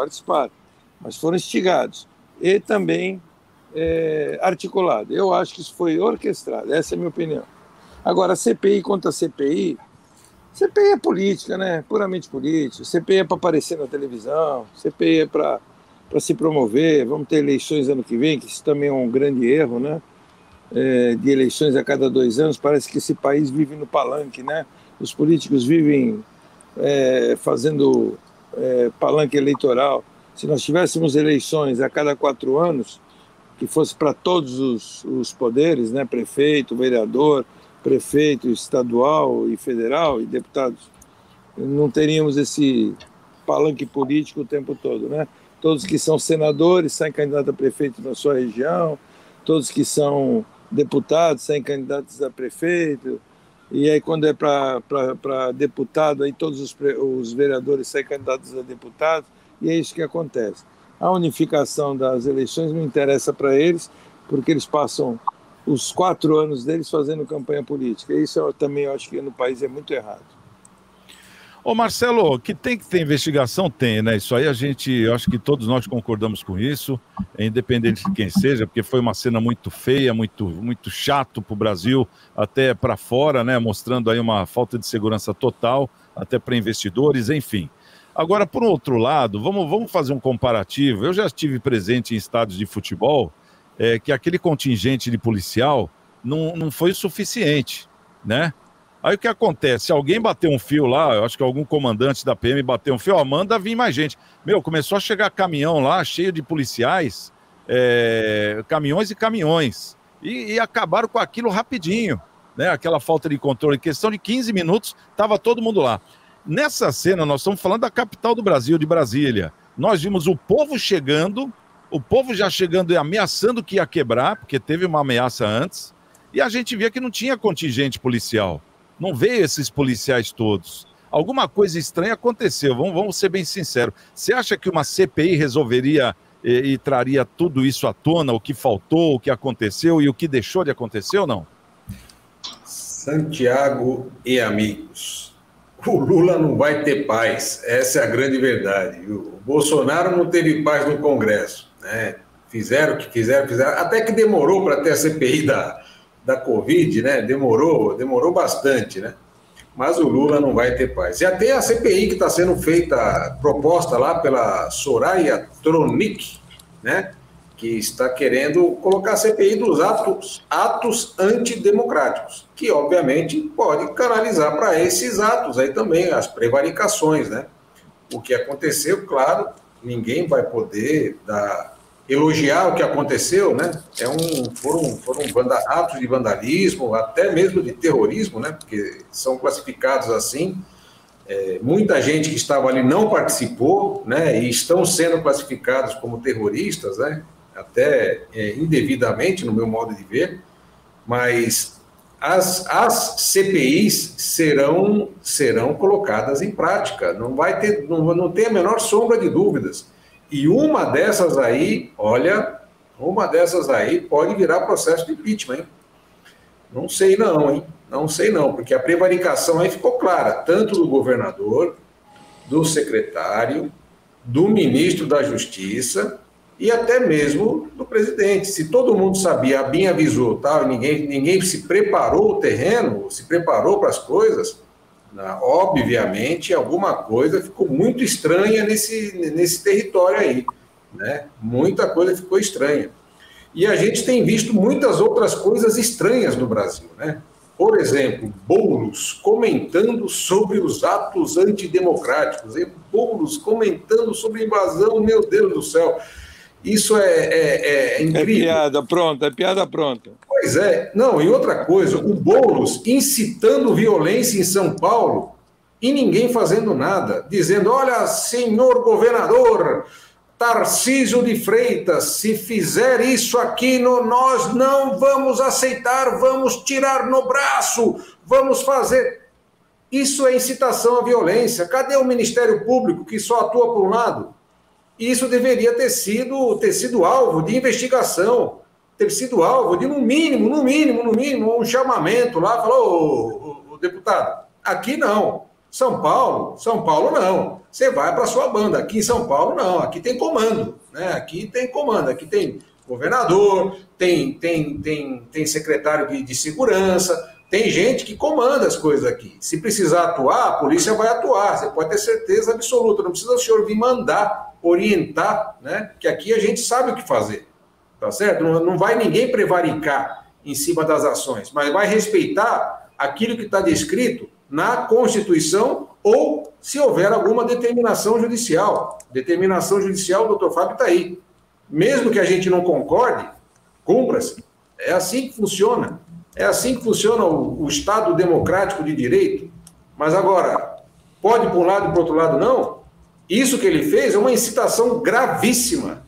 F: mas foram instigados. E também articulado. Eu acho que isso foi orquestrado, essa é a minha opinião. Agora, CPI contra CPI é política, né? Puramente política. CPI é para aparecer na televisão, CPI é para se promover. Vamos ter eleições ano que vem, que isso também é um grande erro, né? De eleições a cada 2 anos, parece que esse país vive no palanque, né? Os políticos vivem fazendo palanque eleitoral. Se nós tivéssemos eleições a cada 4 anos, que fosse para todos os poderes, né? Prefeito, vereador, prefeito estadual e federal e deputados, não teríamos esse palanque político o tempo todo, né? Todos que são senadores saem candidatos a prefeito na sua região, todos que são deputados saem candidatos a prefeito, e aí quando é para deputado, aí todos os vereadores saem candidatos a deputados, e é isso que acontece. A unificação das eleições não interessa para eles, porque eles passam os 4 anos deles fazendo campanha política. Isso eu também acho que no país é muito errado.
A: Ô Marcelo, que tem que ter investigação, tem, né? Isso aí eu acho que todos nós concordamos com isso, independente de quem seja, porque foi uma cena muito feia, muito chato para o Brasil, até para fora, né? Mostrando aí uma falta de segurança total, até para investidores, enfim. Agora, por outro lado, vamos fazer um comparativo. Eu já estive presente em estádios de futebol, que aquele contingente de policial não foi o suficiente, né? Aí o que acontece? Alguém bateu um fio lá, eu acho que algum comandante da PM bateu um fio, manda vir mais gente. Começou a chegar caminhão lá, cheio de policiais, caminhões e caminhões, e acabaram com aquilo rapidinho, né? Aquela falta de controle, em questão de 15 minutos, estava todo mundo lá. Nessa cena, nós estamos falando da capital do Brasil, de Brasília. Nós vimos o povo chegando, o povo já chegando e ameaçando que ia quebrar, porque teve uma ameaça antes, e a gente via que não tinha contingente policial. Não veio esses policiais todos. Alguma coisa estranha aconteceu, vamos ser bem sinceros. Você acha que uma CPI resolveria e traria tudo isso à tona, o que faltou, o que aconteceu e o que deixou de acontecer ou não?
G: Santiago e amigos, o Lula não vai ter paz, essa é a grande verdade. O Bolsonaro não teve paz no Congresso, né? Fizeram o que fizeram, até que demorou para ter a CPI da Covid, né? Demorou bastante, né? Mas o Lula não vai ter paz. E até a CPI que está sendo proposta lá pela Soraya Tronic, né? Que está querendo colocar a CPI dos atos antidemocráticos, que obviamente pode canalizar para esses atos aí também, as prevaricações, né? O que aconteceu, claro, ninguém vai poder elogiar o que aconteceu, né? Foram atos de vandalismo, até mesmo de terrorismo, né? Porque são classificados assim. Muita gente que estava ali não participou, né? E estão sendo classificados como terroristas, né? Até indevidamente, no meu modo de ver, mas as CPIs serão colocadas em prática, não tem a menor sombra de dúvidas. E uma dessas aí, olha, uma dessas aí pode virar processo de impeachment, hein? Não sei não, hein? Não sei não, porque a prevaricação aí ficou clara, tanto do governador, do secretário, do ministro da Justiça e até mesmo do presidente. Se todo mundo sabia, a BIM avisou, tal, e ninguém se preparou o terreno, se preparou para as coisas, obviamente alguma coisa ficou muito estranha nesse território aí, né? Muita coisa ficou estranha. E a gente tem visto muitas outras coisas estranhas no Brasil, né? Por exemplo, Boulos comentando sobre os atos antidemocráticos, Boulos comentando sobre a invasão, meu Deus do céu. Isso é incrível.
F: É piada pronta.
G: Pois é. Não, e outra coisa, o Boulos incitando violência em São Paulo e ninguém fazendo nada, dizendo, olha, senhor governador Tarcísio de Freitas, se fizer isso aqui, nós não vamos aceitar, vamos tirar no braço, vamos fazer. Isso é incitação à violência. Cadê o Ministério Público que só atua por um lado? Isso deveria ter sido alvo de investigação, ter sido alvo de, no mínimo, um chamamento lá, falou, ô, deputado, aqui não, São Paulo não, você vai para a sua banda, aqui em São Paulo não, aqui tem comando, né? Aqui tem comando, aqui tem governador, tem secretário de segurança, tem gente que comanda as coisas aqui. Se precisar atuar, a polícia vai atuar, você pode ter certeza absoluta, não precisa o senhor vir mandar, orientar, né? Que aqui a gente sabe o que fazer, tá certo? Não vai ninguém prevaricar em cima das ações, mas vai respeitar aquilo que está descrito na Constituição ou se houver alguma determinação judicial. Determinação judicial, o doutor Fábio está aí. Mesmo que a gente não concorde, cumpra-se. É assim que funciona. É assim que funciona o Estado democrático de direito. Mas agora, pode para um lado e para o outro lado não? Isso que ele fez é uma incitação gravíssima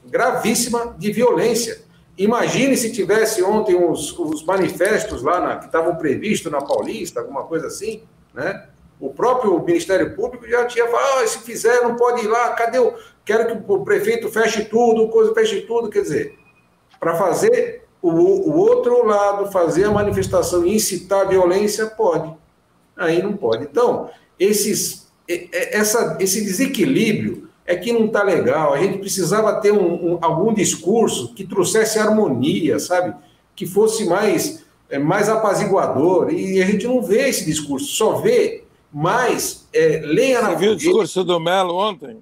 G: de violência. Imagine se tivesse ontem os manifestos lá que estavam previstos na Paulista, alguma coisa assim, né? O próprio Ministério Público já tinha falado, se fizer, não pode ir lá, quero que o prefeito feche tudo, quer dizer, para fazer o outro lado, fazer a manifestação e incitar a violência, pode. Aí não pode. Então, esse desequilíbrio é que não está legal. A gente precisava ter algum discurso que trouxesse harmonia, sabe? Que fosse mais apaziguador. E a gente não vê esse discurso, só vê mais lenha na fogueira.
F: Você viu o discurso do Melo ontem?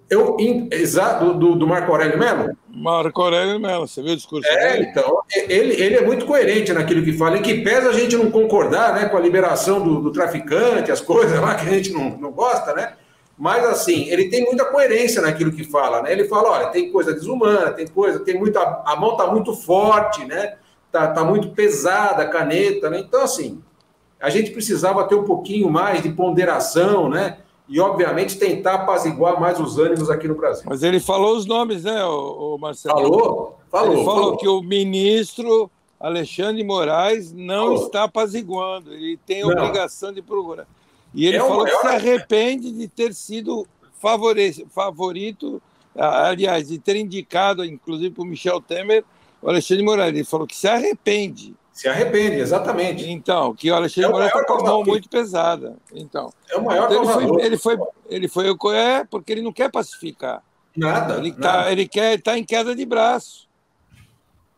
G: Do Marco Aurélio Melo?
F: Marco Aurélio Melo, você viu o discurso dele?
G: Então, ele é muito coerente naquilo que fala, em que pesa a gente não concordar, né, com a liberação do traficante, as coisas lá que a gente não gosta, né? Mas, assim, ele tem muita coerência naquilo que fala, né? Ele fala, olha, tem coisa desumana, a mão está muito forte, né? Tá muito pesada a caneta, né? Então, assim, a gente precisava ter um pouquinho mais de ponderação, né? E, obviamente, tentar apaziguar mais os ânimos aqui no Brasil.
F: Mas ele falou os nomes, né, o Marcelo?
G: Falou.
F: Ele falou que o ministro Alexandre de Moraes não está apaziguando, ele tem a obrigação de procurar. E ele falou que se arrepende de ter sido favorito, aliás, de ter indicado, inclusive, para o Michel Temer, o Alexandre de Moraes. Ele falou que se arrepende.
G: Se arrepende, exatamente.
F: Então, que o Alexandre de Moraes está com a mão muito pesada. Então,
G: é o maior
F: ele foi porque ele não quer pacificar.
G: Nada.
F: Ele está em queda de braço.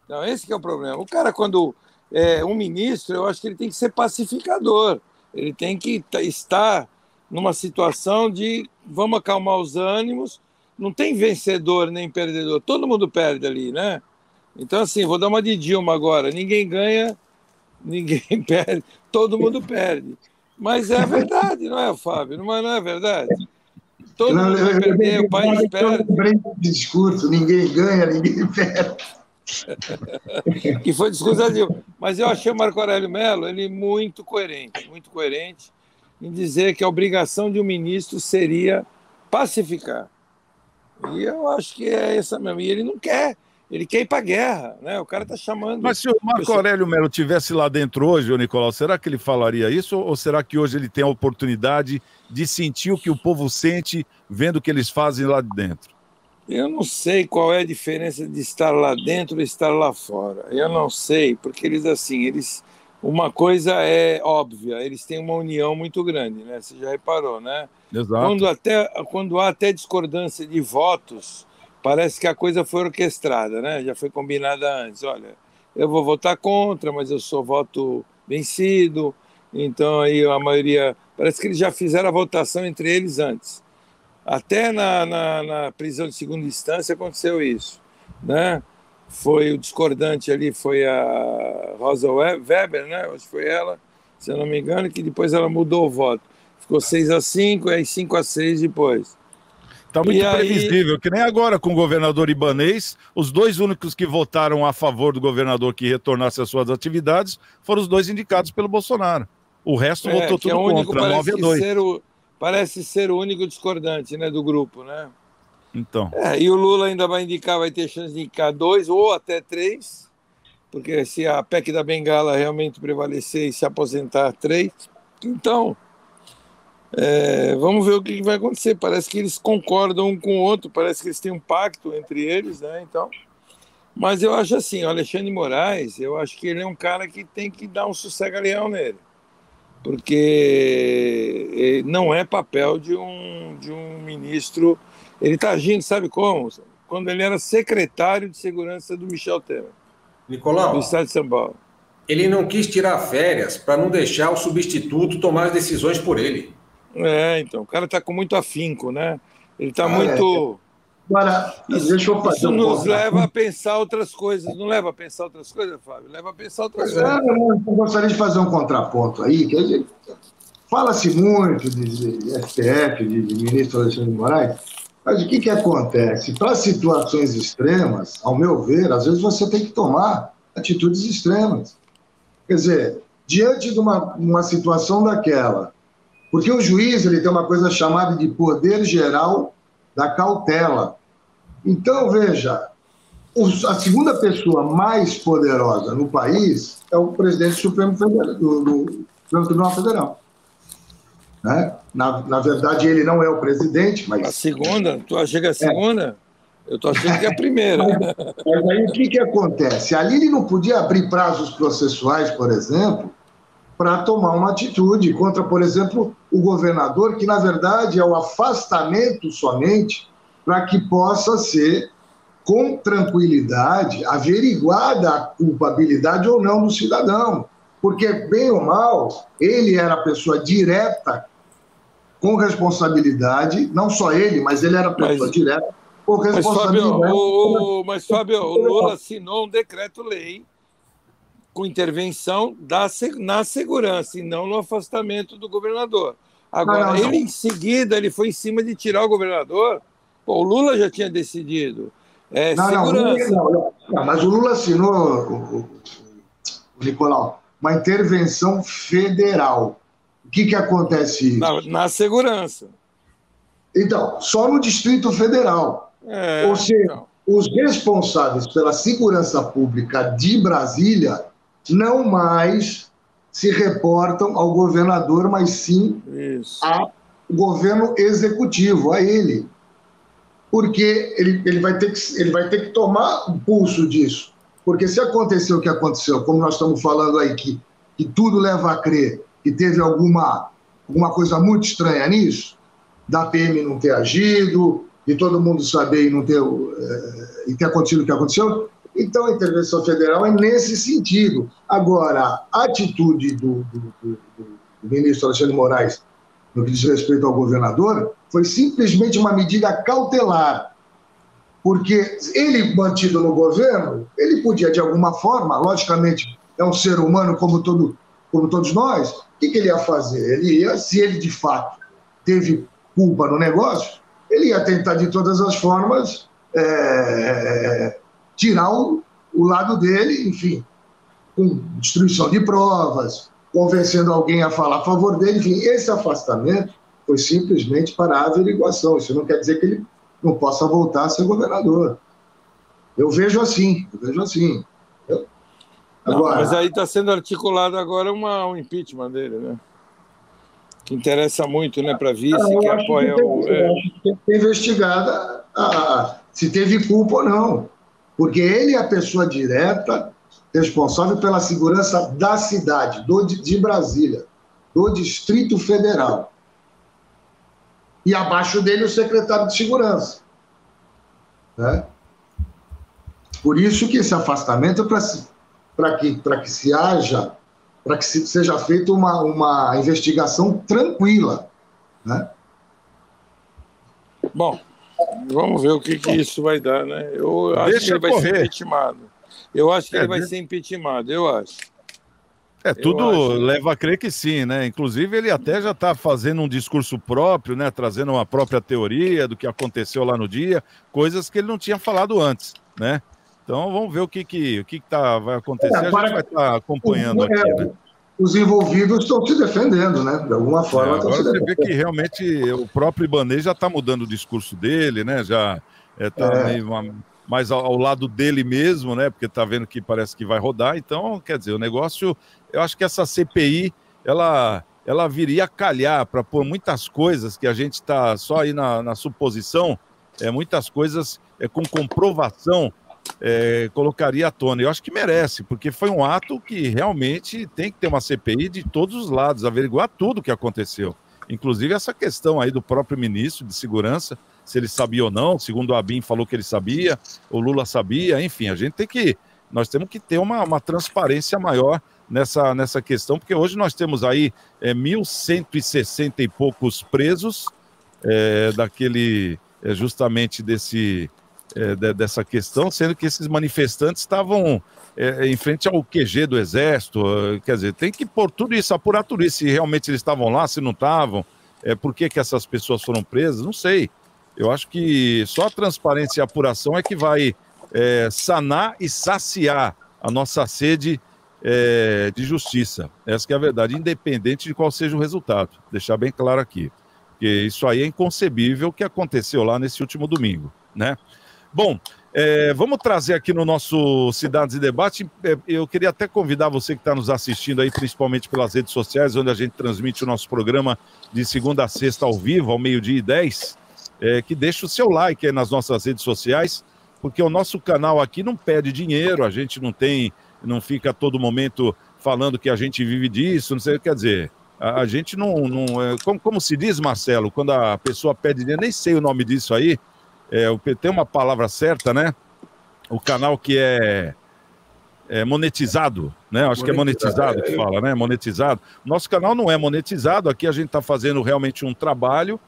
F: Então, esse que é o problema. O cara, quando é um ministro, eu acho que ele tem que ser pacificador. Ele tem que estar numa situação de vamos acalmar os ânimos. Não tem vencedor nem perdedor. Todo mundo perde ali, né? Então, assim, vou dar uma de Dilma agora. Ninguém ganha, ninguém perde, todo mundo perde. Mas é a verdade, não é, Fábio? Não é verdade? Todo mundo vai perder, o país perde.
E: Discurso, ninguém ganha, ninguém perde.
F: Que foi discurso da Dilma. Mas eu achei o Marco Aurélio Melo ele muito coerente em dizer que a obrigação de um ministro seria pacificar. E eu acho que é essa mesmo. E ele não quer. Ele quer ir para a guerra, né? O cara está chamando...
A: Mas se o Marco Aurélio Melo estivesse lá dentro hoje, ô Nicolau, será que ele falaria isso? Ou será que hoje ele tem a oportunidade de sentir o que o povo sente vendo o que eles fazem lá de dentro?
F: Eu não sei qual é a diferença de estar lá dentro e estar lá fora. Eu não sei, porque uma coisa é óbvia, eles têm uma união muito grande, né? Você já reparou, né?
A: Exato.
F: Quando há até discordância de votos, parece que a coisa foi orquestrada, né? Já foi combinada antes. Olha, eu vou votar contra, mas eu sou voto vencido. Então aí a maioria... Parece que eles já fizeram a votação entre eles antes. Até na prisão de segunda instância aconteceu isso, né? Foi o discordante ali, foi a Rosa Weber, né? Acho que foi ela, se eu não me engano, que depois ela mudou o voto. Ficou 6-5, e aí 5-6 depois.
A: Está muito previsível, que nem agora com o governador Ibanez, os dois únicos que votaram a favor do governador que retornasse às suas atividades foram os dois indicados pelo Bolsonaro. O resto votou tudo contra, 9-2.
F: Parece ser o único discordante, né, do grupo, né?
A: Então.
F: E o Lula ainda vai ter chance de indicar 2 ou até 3, porque se a PEC da Bengala realmente prevalecer e se aposentar 3, então vamos ver o que vai acontecer. Parece que eles concordam um com o outro, parece que eles têm um pacto entre eles, né? Então, mas eu acho assim, o Alexandre de Moraes, eu acho que ele é um cara que tem que dar um sossega-leão nele, porque não é papel de um ministro. Ele está agindo, sabe como? Quando ele era secretário de segurança do Michel Temer,
G: Nicolau,
F: do estado de São Paulo.
G: Ele não quis tirar férias para não deixar o substituto tomar as decisões por ele.
F: Então, o cara está com muito afinco, né? Ele está muito...
E: Agora, deixa eu fazer
F: isso nos leva a pensar outras coisas. Não leva a pensar outras coisas, Fábio? Leva a pensar outras coisas.
E: Eu gostaria de fazer um contraponto aí, que a gente fala-se muito de STF, de ministro Alexandre de Moraes, mas o que acontece? Para situações extremas, ao meu ver, às vezes você tem que tomar atitudes extremas. Quer dizer, diante de uma situação daquela, porque o juiz ele tem uma coisa chamada de poder geral da cautela. Então, veja, a segunda pessoa mais poderosa no país é o presidente do Supremo Tribunal Federal. Né? Na verdade, ele não é o presidente, mas...
F: A segunda? Tu acha que é a segunda? Eu estou achando que é a primeira.
E: Mas aí o que acontece? Ali ele não podia abrir prazos processuais, por exemplo, para tomar uma atitude contra, por exemplo, o governador, que na verdade é o afastamento somente para que possa ser, com tranquilidade, averiguada a culpabilidade ou não do cidadão. Porque, bem ou mal, ele era a pessoa direta, com responsabilidade, não só ele, mas ele era a pessoa direta, com responsabilidade.
F: Mas, Fábio, o Lula assinou um decreto-lei com intervenção na segurança e não no afastamento do governador. Agora, ele em seguida, ele foi em cima de tirar o governador. Pô, o Lula já tinha decidido. Segurança.
E: Não, mas o Lula assinou, o Nicolau, uma intervenção federal. O que acontece isso?
F: Na segurança.
E: Então, só no Distrito Federal. Ou seja, os responsáveis pela segurança pública de Brasília não mais se reportam ao governador, mas sim ao governo executivo, a ele. Porque ele vai ter que tomar o pulso disso. Porque se aconteceu o que aconteceu, como nós estamos falando aí, que tudo leva a crer que teve alguma coisa muito estranha nisso, da PM não ter agido, de todo mundo saber e ter acontecido o que aconteceu, então a intervenção federal é nesse sentido. Agora, a atitude do ministro Alexandre de Moraes, no que diz respeito ao governador, foi simplesmente uma medida cautelar, porque ele, mantido no governo, ele podia, de alguma forma, logicamente, é um ser humano como todos nós, o que ele ia fazer? Se ele, de fato, teve culpa no negócio, ele ia tentar, de todas as formas, tirar o lado dele, enfim, com destruição de provas, convencendo alguém a falar a favor dele, enfim, esse afastamento foi simplesmente para a averiguação. Isso não quer dizer que ele não possa voltar a ser governador. Eu vejo assim.
F: Agora, mas aí está sendo articulado agora um impeachment dele, né? Que interessa muito, né, para vice, que apoia
E: o... Acho que tem que ser investigada se teve culpa ou não. Porque ele é a pessoa direta responsável pela segurança da cidade, de Brasília, do Distrito Federal. E abaixo dele o secretário de Segurança. Né? Por isso que esse afastamento é para que seja feita uma investigação tranquila. Né?
F: Bom, vamos ver o que isso vai dar, né? Eu acho que ele vai ser impeachmentado. Eu acho que ele vai ser impeachmentado, eu acho.
A: Tudo leva a crer que sim, né? Inclusive, ele até já está fazendo um discurso próprio, né? Trazendo uma própria teoria do que aconteceu lá no dia, coisas que ele não tinha falado antes, né? Então, vamos ver o que vai acontecer. A gente vai estar acompanhando aqui, né?
E: Os envolvidos estão se defendendo, né? De alguma forma.
A: Agora você vê que realmente o próprio Ibanez já está mudando o discurso dele, né? Já está mais ao lado dele mesmo, né? Porque está vendo que parece que vai rodar. Então, quer dizer, o negócio... Eu acho que essa CPI, ela viria a calhar para pôr muitas coisas que a gente está só aí na suposição, muitas coisas com comprovação, colocaria à tona. Eu acho que merece, porque foi um ato que realmente tem que ter uma CPI de todos os lados, averiguar tudo o que aconteceu. Inclusive essa questão aí do próprio ministro de Segurança, se ele sabia ou não, segundo o Abin falou que ele sabia, o Lula sabia, enfim, nós temos que ter uma transparência maior nessa questão, porque hoje nós temos aí 1.160 e poucos presos justamente dessa questão, sendo que esses manifestantes estavam em frente ao QG do Exército. Quer dizer, tem que pôr tudo isso, apurar tudo isso, se realmente eles estavam lá, se não estavam, por que essas pessoas foram presas, não sei. Eu acho que só a transparência e a apuração é que vai sanar e saciar a nossa sede de justiça. Essa que é a verdade, independente de qual seja o resultado. Deixar bem claro aqui. Porque isso aí é inconcebível o que aconteceu lá nesse último domingo, né? Bom, vamos trazer aqui no nosso Cidades em Debate. Eu queria até convidar você que está nos assistindo aí, principalmente pelas redes sociais, onde a gente transmite o nosso programa de segunda a sexta ao vivo, ao 12h10, que deixe o seu like aí nas nossas redes sociais, porque o nosso canal aqui não pede dinheiro, a gente não fica a todo momento falando que a gente vive disso, não sei, quer dizer, a gente não como se diz, Marcelo, quando a pessoa pede dinheiro, nem sei o nome disso aí, tem uma palavra certa, né? O canal que é monetizado, né? Acho que é monetizado que fala, né? Monetizado. Nosso canal não é monetizado, aqui a gente está fazendo realmente um trabalho,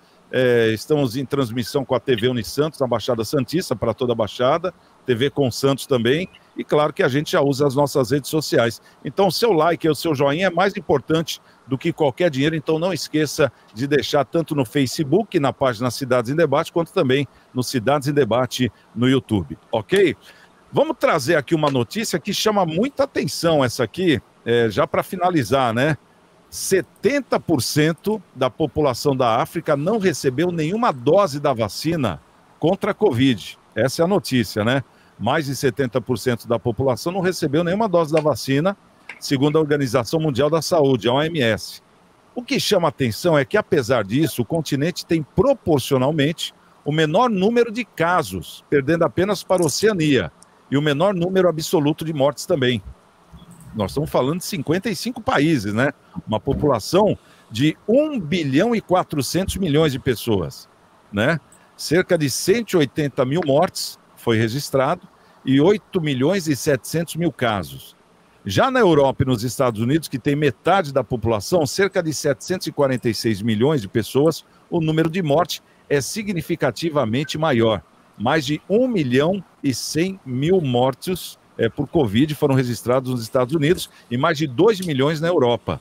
A: estamos em transmissão com a TV Unisantos, na Baixada Santista, para toda a Baixada, TV com Santos também, e claro que a gente já usa as nossas redes sociais. Então o seu like e o seu joinha é mais importante do que qualquer dinheiro, então não esqueça de deixar tanto no Facebook, na página Cidades em Debate, quanto também no Cidades em Debate no YouTube, ok? Vamos trazer aqui uma notícia que chama muita atenção, essa aqui, já para finalizar, né? 70% da população da África não recebeu nenhuma dose da vacina contra a Covid. Essa é a notícia, né? Mais de 70% da população não recebeu nenhuma dose da vacina, segundo a Organização Mundial da Saúde, a OMS. O que chama atenção é que, apesar disso, o continente tem proporcionalmente o menor número de casos, perdendo apenas para a Oceania, e o menor número absoluto de mortes também. Nós estamos falando de 55 países, né? Uma população de 1 bilhão e 400 milhões de pessoas, né? Cerca de 180 mil mortes foi registrado e 8 milhões e 700 mil casos. Já na Europa e nos Estados Unidos, que tem metade da população, cerca de 746 milhões de pessoas, o número de mortes é significativamente maior. Mais de 1 milhão e 100 mil mortos por Covid foram registrados nos Estados Unidos e mais de 2 milhões na Europa.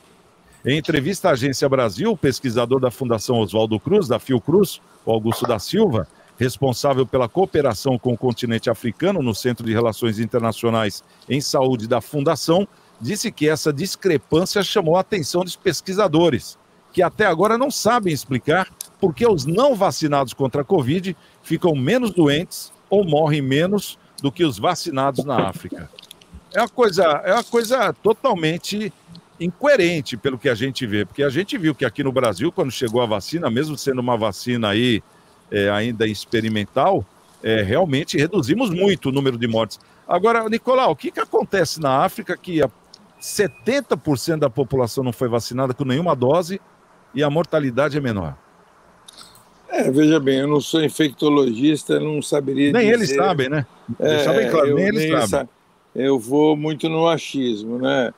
A: Em entrevista à Agência Brasil, o pesquisador da Fundação Oswaldo Cruz, da Fiocruz, o Augusto da Silva, responsável pela cooperação com o continente africano no Centro de Relações Internacionais em Saúde da Fundação, disse que essa discrepância chamou a atenção dos pesquisadores, que até agora não sabem explicar por que os não vacinados contra a Covid ficam menos doentes ou morrem menos do que os vacinados na África. É uma coisa totalmente incoerente pelo que a gente vê, porque a gente viu que aqui no Brasil, quando chegou a vacina, mesmo sendo uma vacina aí ainda experimental, realmente reduzimos muito o número de mortes. Agora, Nicolau, o que acontece na África que 70% da população não foi vacinada com nenhuma dose e a mortalidade é menor?
F: Veja bem, eu não sou infectologista, não saberia
A: nem
F: dizer...
A: eles sabem, né? Deixa bem claro, nem eles sabem.
F: Eu vou muito no achismo, né?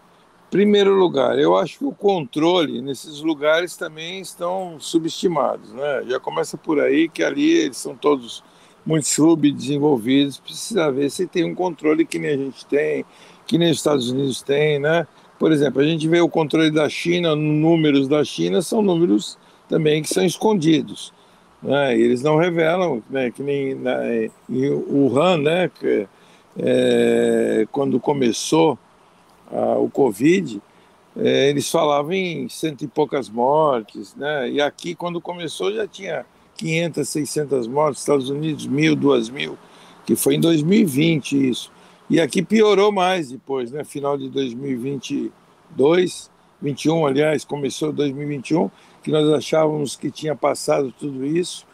F: Primeiro lugar, eu acho que o controle nesses lugares também estão subestimados, né? Já começa por aí que ali eles são todos muito subdesenvolvidos, precisa ver se tem um controle que nem a gente tem, que nem os Estados Unidos têm, né? Por exemplo, a gente vê o controle da China, números da China são números também que são escondidos, né? Eles não revelam, né? Que nem em Wuhan, né? Quando começou o Covid, eles falavam em 100 e poucas mortes, né? E aqui, quando começou, já tinha 500, 600 mortes, Estados Unidos 1.000, 2.000, que foi em 2020 isso. E aqui piorou mais depois, né? Final de 2022, 21, aliás, começou 2021, que nós achávamos que tinha passado tudo isso,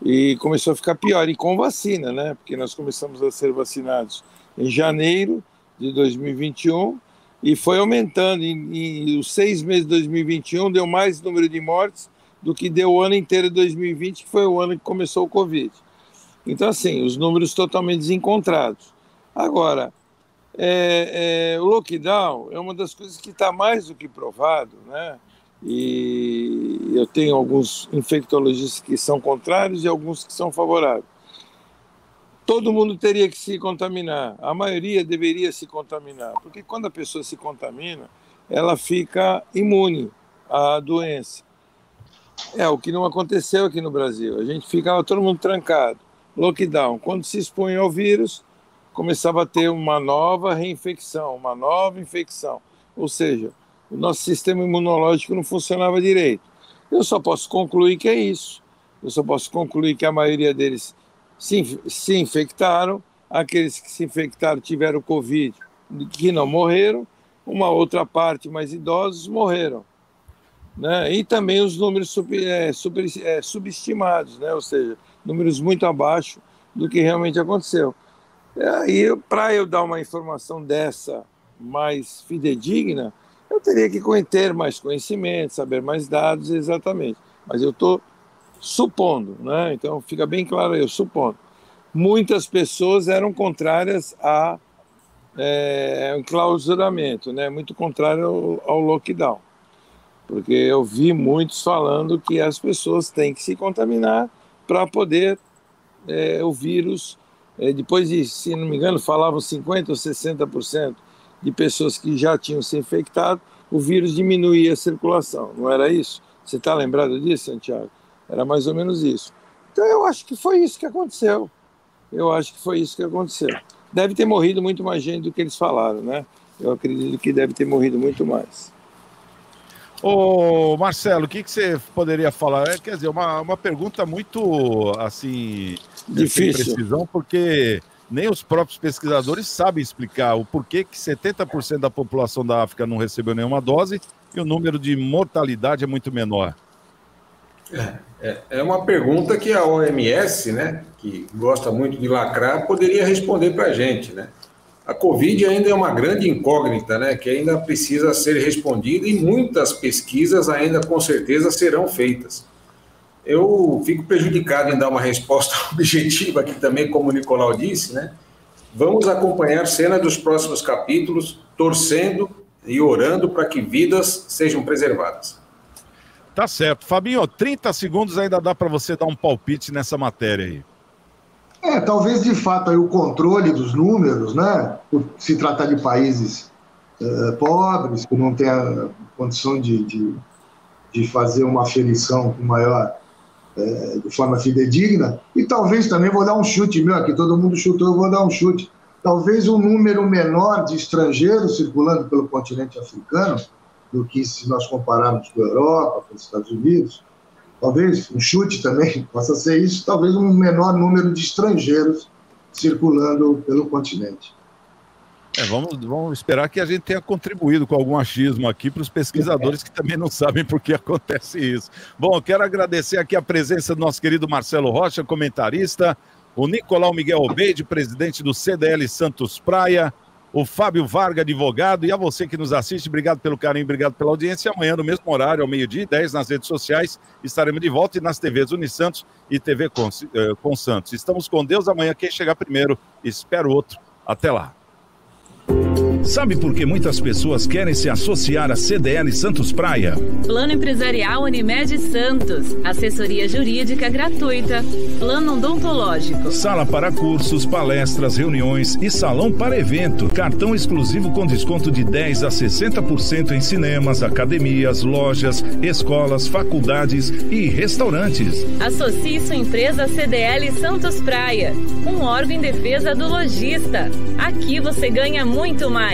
F: e começou a ficar pior, e com vacina, né? Porque nós começamos a ser vacinados em janeiro de 2021, e foi aumentando, e os 6 meses de 2021 deu mais número de mortes do que deu o ano inteiro de 2020, que foi o ano que começou o Covid. Então, assim, os números totalmente desencontrados. Agora, o lockdown é uma das coisas que está mais do que provado, né? E eu tenho alguns infectologistas que são contrários e alguns que são favoráveis. Todo mundo teria que se contaminar, a maioria deveria se contaminar, porque quando a pessoa se contamina, ela fica imune à doença. O que não aconteceu aqui no Brasil, a gente ficava todo mundo trancado, lockdown. Quando se expunha ao vírus, começava a ter uma nova reinfecção, uma nova infecção, ou seja, o nosso sistema imunológico não funcionava direito. Eu só posso concluir que é isso, eu só posso concluir que a maioria deles se infectaram, aqueles que se infectaram tiveram Covid, que não morreram, uma outra parte mais idosos morreram, né? E também os números subestimados, né? Ou seja, números muito abaixo do que realmente aconteceu. Aí, para eu dar uma informação dessa mais fidedigna, eu teria que ter mais conhecimento, saber mais dados exatamente. Mas eu estou supondo, né? Então fica bem claro, eu supondo. Muitas pessoas eram contrárias ao enclausuramento, né? Muito contrário ao lockdown. Porque eu vi muitos falando que as pessoas têm que se contaminar para poder o vírus, depois de, se não me engano, falavam 50% ou 60% de pessoas que já tinham se infectado, o vírus diminuía a circulação, não era isso? Você está lembrado disso, Santiago? Era mais ou menos isso. Então eu acho que foi isso que aconteceu. Deve ter morrido muito mais gente do que eles falaram, né? Eu acredito que deve ter morrido muito mais.
A: Ô Marcelo, o que você poderia falar? Quer dizer, uma pergunta muito, assim,
F: difícil,
A: sem precisão, porque nem os próprios pesquisadores sabem explicar o porquê que 70% da população da África não recebeu nenhuma dose e o número de mortalidade é muito menor.
G: É uma pergunta que a OMS, né, que gosta muito de lacrar, poderia responder para a gente, né? A Covid ainda é uma grande incógnita, né, que ainda precisa ser respondida e muitas pesquisas ainda com certeza serão feitas. Eu fico prejudicado em dar uma resposta objetiva aqui também, como o Nicolau disse, né? Vamos acompanhar cena dos próximos capítulos, torcendo e orando para que vidas sejam preservadas.
A: Tá certo. Fabinho, 30 segundos ainda dá para você dar um palpite nessa matéria aí.
E: Talvez de fato aí o controle dos números, né? Por se tratar de países pobres, que não têm a condição de fazer uma aferição com maior, de forma fidedigna, e talvez também, vou dar um chute meu aqui, todo mundo chutou, eu vou dar um chute, talvez um número menor de estrangeiros circulando pelo continente africano do que se nós compararmos com a Europa, com os Estados Unidos. Talvez um chute também possa ser isso, talvez um menor número de estrangeiros circulando pelo continente.
A: Vamos esperar que a gente tenha contribuído com algum achismo aqui para os pesquisadores que também não sabem por que acontece isso. Bom, eu quero agradecer aqui a presença do nosso querido Marcelo Rocha, comentarista, o Nicolau Miguel Obeide, presidente do CDL Santos Praia, o Fábio Varga, advogado, e a você que nos assiste, obrigado pelo carinho, obrigado pela audiência. Amanhã, no mesmo horário, ao 12h10, nas redes sociais, estaremos de volta e nas TVs Unisantos e TV com Santos. Estamos com Deus, amanhã quem chegar primeiro, espera o outro. Até lá.
C: Sabe por que muitas pessoas querem se associar à CDL Santos Praia?
B: Plano Empresarial Unimed Santos, assessoria jurídica gratuita, plano odontológico,
C: sala para cursos, palestras, reuniões e salão para evento. Cartão exclusivo com desconto de 10% a 60% em cinemas, academias, lojas, escolas, faculdades e restaurantes.
B: Associe sua empresa CDL Santos Praia, um órgão em defesa do lojista. Aqui você ganha muito mais.